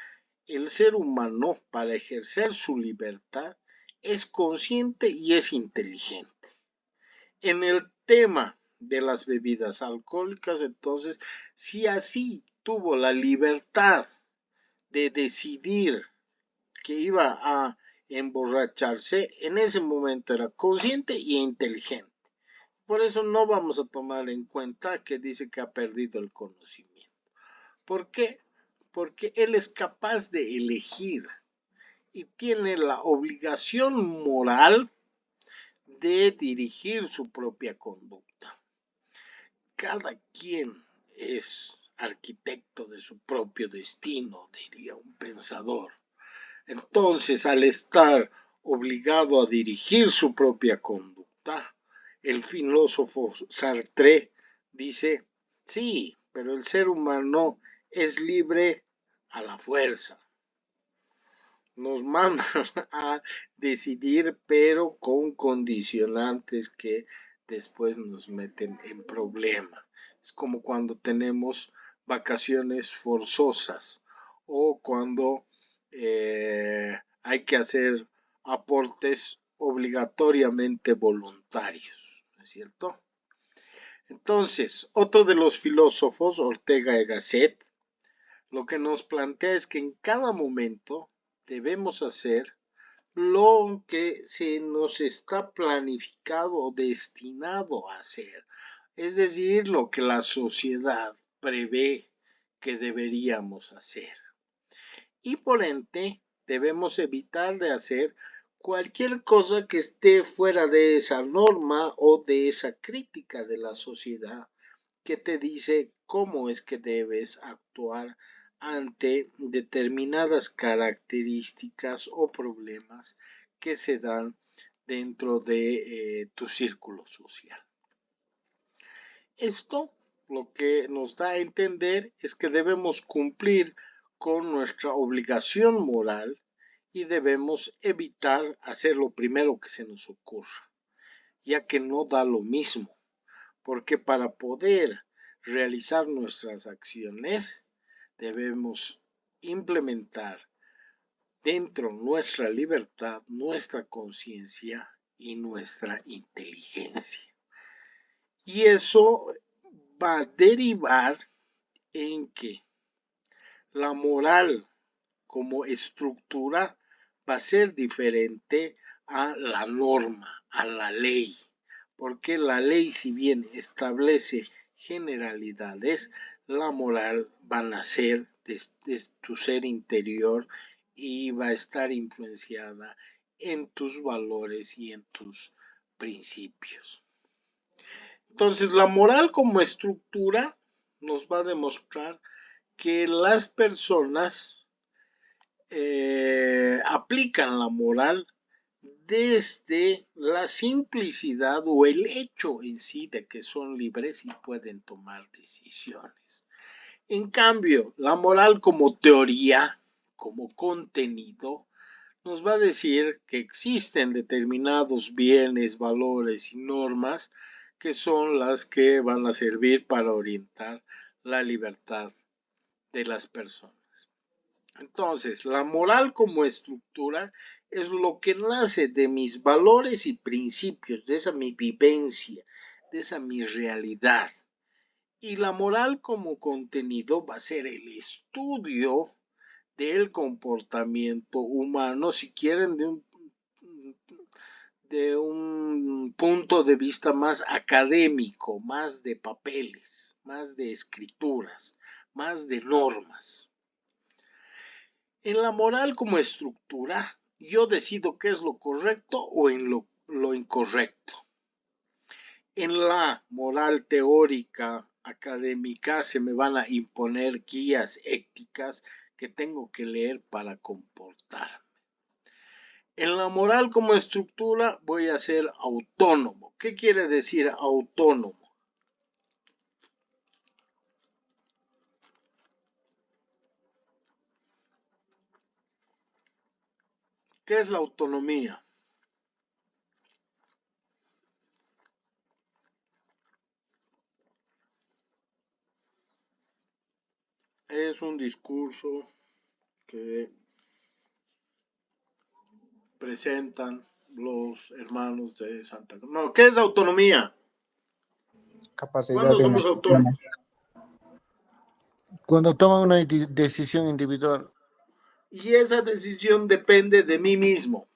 el ser humano, para ejercer su libertad, es consciente y es inteligente. En el tema de las bebidas alcohólicas, entonces, si así tuvo la libertad de decidir que iba a emborracharse, en ese momento era consciente e inteligente. Por eso no vamos a tomar en cuenta que dice que ha perdido el conocimiento. ¿Por qué? Porque él es capaz de elegir y tiene la obligación moral de dirigir su propia conducta. Cada quien es arquitecto de su propio destino, diría un pensador. Entonces, al estar obligado a dirigir su propia conducta, el filósofo Sartre dice, sí, pero el ser humano es libre a la fuerza. Nos mandan a decidir, pero con condicionantes que después nos meten en problema. Es como cuando tenemos vacaciones forzosas o cuando hay que hacer aportes obligatoriamente voluntarios, ¿no es cierto? Entonces, otro de los filósofos, Ortega y Gasset, lo que nos plantea es que en cada momento debemos hacer lo que se nos está planificado o destinado a hacer, es decir, lo que la sociedad prevé que deberíamos hacer. Y por ende, debemos evitar de hacer cualquier cosa que esté fuera de esa norma o de esa crítica de la sociedad que te dice cómo es que debes actuar ante determinadas características o problemas que se dan dentro de tu círculo social. Esto lo que nos da a entender es que debemos cumplir con nuestra obligación moral y debemos evitar hacer lo primero que se nos ocurra, ya que no da lo mismo, porque para poder realizar nuestras acciones debemos implementar dentro nuestra libertad, nuestra conciencia y nuestra inteligencia. Y eso va a derivar en que la moral como estructura va a ser diferente a la norma, a la ley, porque la ley, si bien establece generalidades, la moral va a nacer de tu ser interior y va a estar influenciada en tus valores y en tus principios. Entonces, la moral como estructura nos va a demostrar que las personas aplican la moral desde la simplicidad o el hecho en sí de que son libres y pueden tomar decisiones. En cambio, la moral como teoría, como contenido, nos va a decir que existen determinados bienes, valores y normas que son las que van a servir para orientar la libertad de las personas. Entonces, la moral como estructura es lo que nace de mis valores y principios, de esa mi vivencia, de esa mi realidad. Y la moral como contenido va a ser el estudio del comportamiento humano, si quieren, de un punto de vista más académico, más de papeles, más de escrituras, más de normas. En la moral como estructura, yo decido qué es lo correcto o en lo incorrecto. En la moral teórica académica se me van a imponer guías éticas que tengo que leer para comportarme. En la moral como estructura voy a ser autónomo. ¿Qué quiere decir autónomo? ¿Qué es la autonomía? Es un discurso que presentan los hermanos de Santa Cruz. No, ¿qué es autonomía? Capacidad ¿Cuándo de una somos persona. autónomos? Cuando toma una decisión individual. Y esa decisión depende de mí mismo.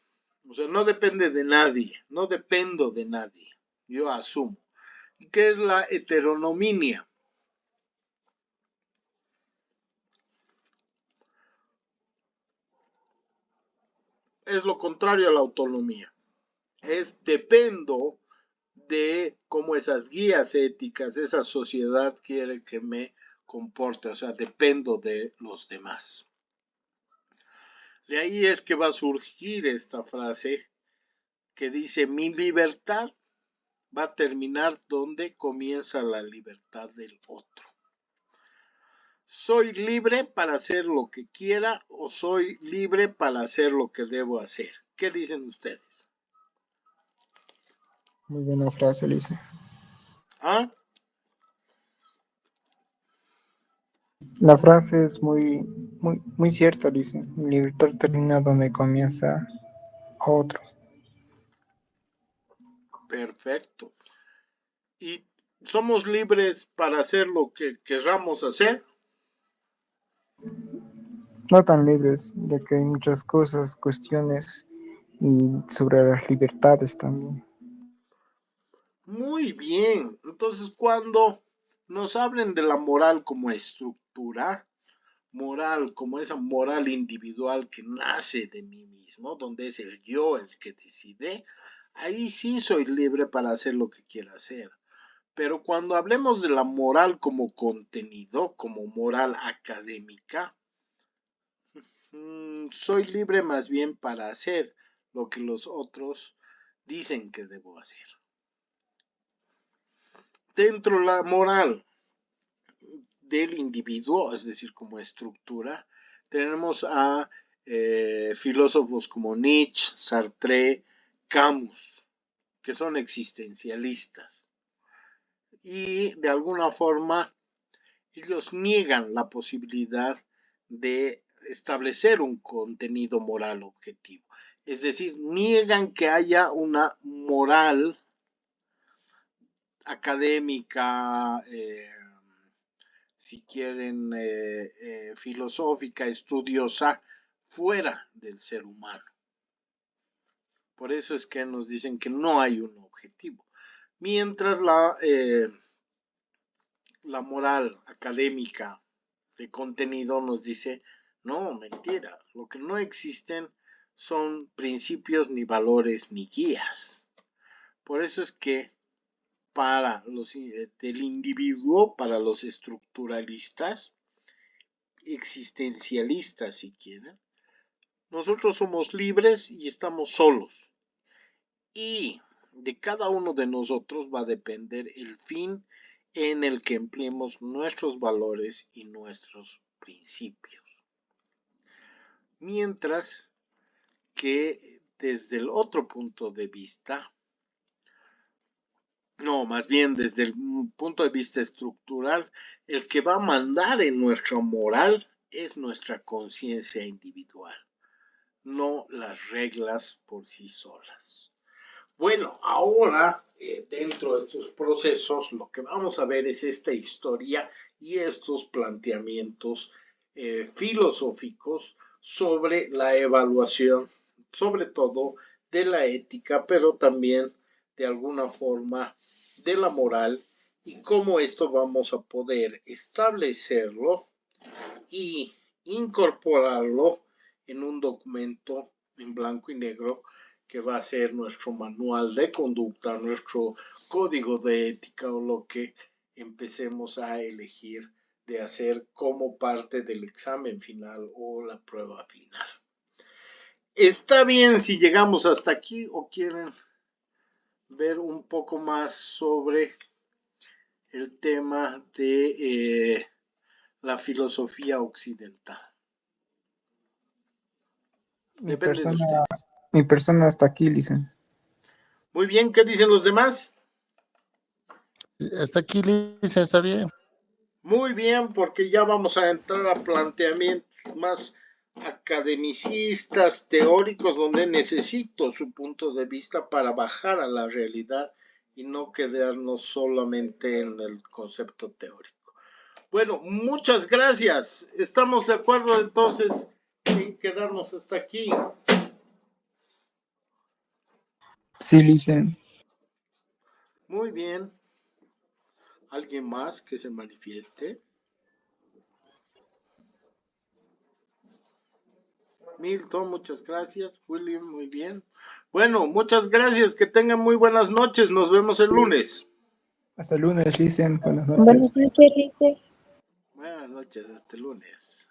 O sea, no depende de nadie. No dependo de nadie. Yo asumo. ¿Y qué es la heteronomía? Es lo contrario a la autonomía. Es dependo de cómo esas guías éticas, esa sociedad quiere que me comporte. O sea, dependo de los demás. De ahí es que va a surgir esta frase que dice, mi libertad va a terminar donde comienza la libertad del otro. ¿Soy libre para hacer lo que quiera o soy libre para hacer lo que debo hacer? ¿Qué dicen ustedes? Muy buena frase, Lisa. ¿Ah? La frase es muy cierta, Lisa. Mi libertad termina donde comienza otro. Perfecto. ¿Y somos libres para hacer lo que querramos hacer? No tan libres, ya que hay muchas cosas, cuestiones y sobre las libertades también. Muy bien. Entonces, cuando nos hablen de la moral como estructura, moral como esa moral individual que nace de mí mismo, donde es el yo el que decide, ahí sí soy libre para hacer lo que quiera hacer. Pero cuando hablemos de la moral como contenido, como moral académica, soy libre más bien para hacer lo que los otros dicen que debo hacer. Dentro de la moral del individuo, es decir, como estructura, tenemos a filósofos como Nietzsche, Sartre, Camus, que son existencialistas. Y de alguna forma ellos niegan la posibilidad de establecer un contenido moral objetivo. Es decir, niegan que haya una moral académica, si quieren, filosófica, estudiosa, fuera del ser humano. Por eso es que nos dicen que no hay un objetivo. Mientras la moral académica de contenido nos dice, no, mentira, lo que no existen son principios, ni valores, ni guías. Por eso es que para los del individuo, para los estructuralistas, existencialistas si quieren, nosotros somos libres y estamos solos. Y de cada uno de nosotros va a depender el fin en el que empleemos nuestros valores y nuestros principios. Mientras que desde el otro punto de vista, no, más bien desde el punto de vista estructural, el que va a mandar en nuestra moral es nuestra conciencia individual, no las reglas por sí solas. Bueno, ahora dentro de estos procesos lo que vamos a ver es esta historia y estos planteamientos filosóficos sobre la evaluación, sobre todo de la ética, pero también de alguna forma de la moral y cómo esto vamos a poder establecerlo y incorporarlo en un documento en blanco y negro que va a ser nuestro manual de conducta, nuestro código de ética o lo que empecemos a elegir de hacer como parte del examen final o la prueba final. Está bien si llegamos hasta aquí o quieren ver un poco más sobre el tema de la filosofía occidental. Depende de ustedes. Mi persona hasta aquí, Lisen. Muy bien, ¿qué dicen los demás? Hasta aquí, Lisa, está bien. Muy bien, porque ya vamos a entrar a planteamientos más academicistas, teóricos, donde necesito su punto de vista para bajar a la realidad y no quedarnos solamente en el concepto teórico. Bueno, muchas gracias. ¿Estamos de acuerdo entonces en quedarnos hasta aquí? Sí, Lisen. Muy bien. ¿Alguien más que se manifieste? Milton, muchas gracias. William, muy bien. Bueno, muchas gracias. Que tengan muy buenas noches. Nos vemos el lunes. Hasta el lunes, Lisen. Buenas noches. Buenas noches, Lice. Buenas noches, hasta el lunes.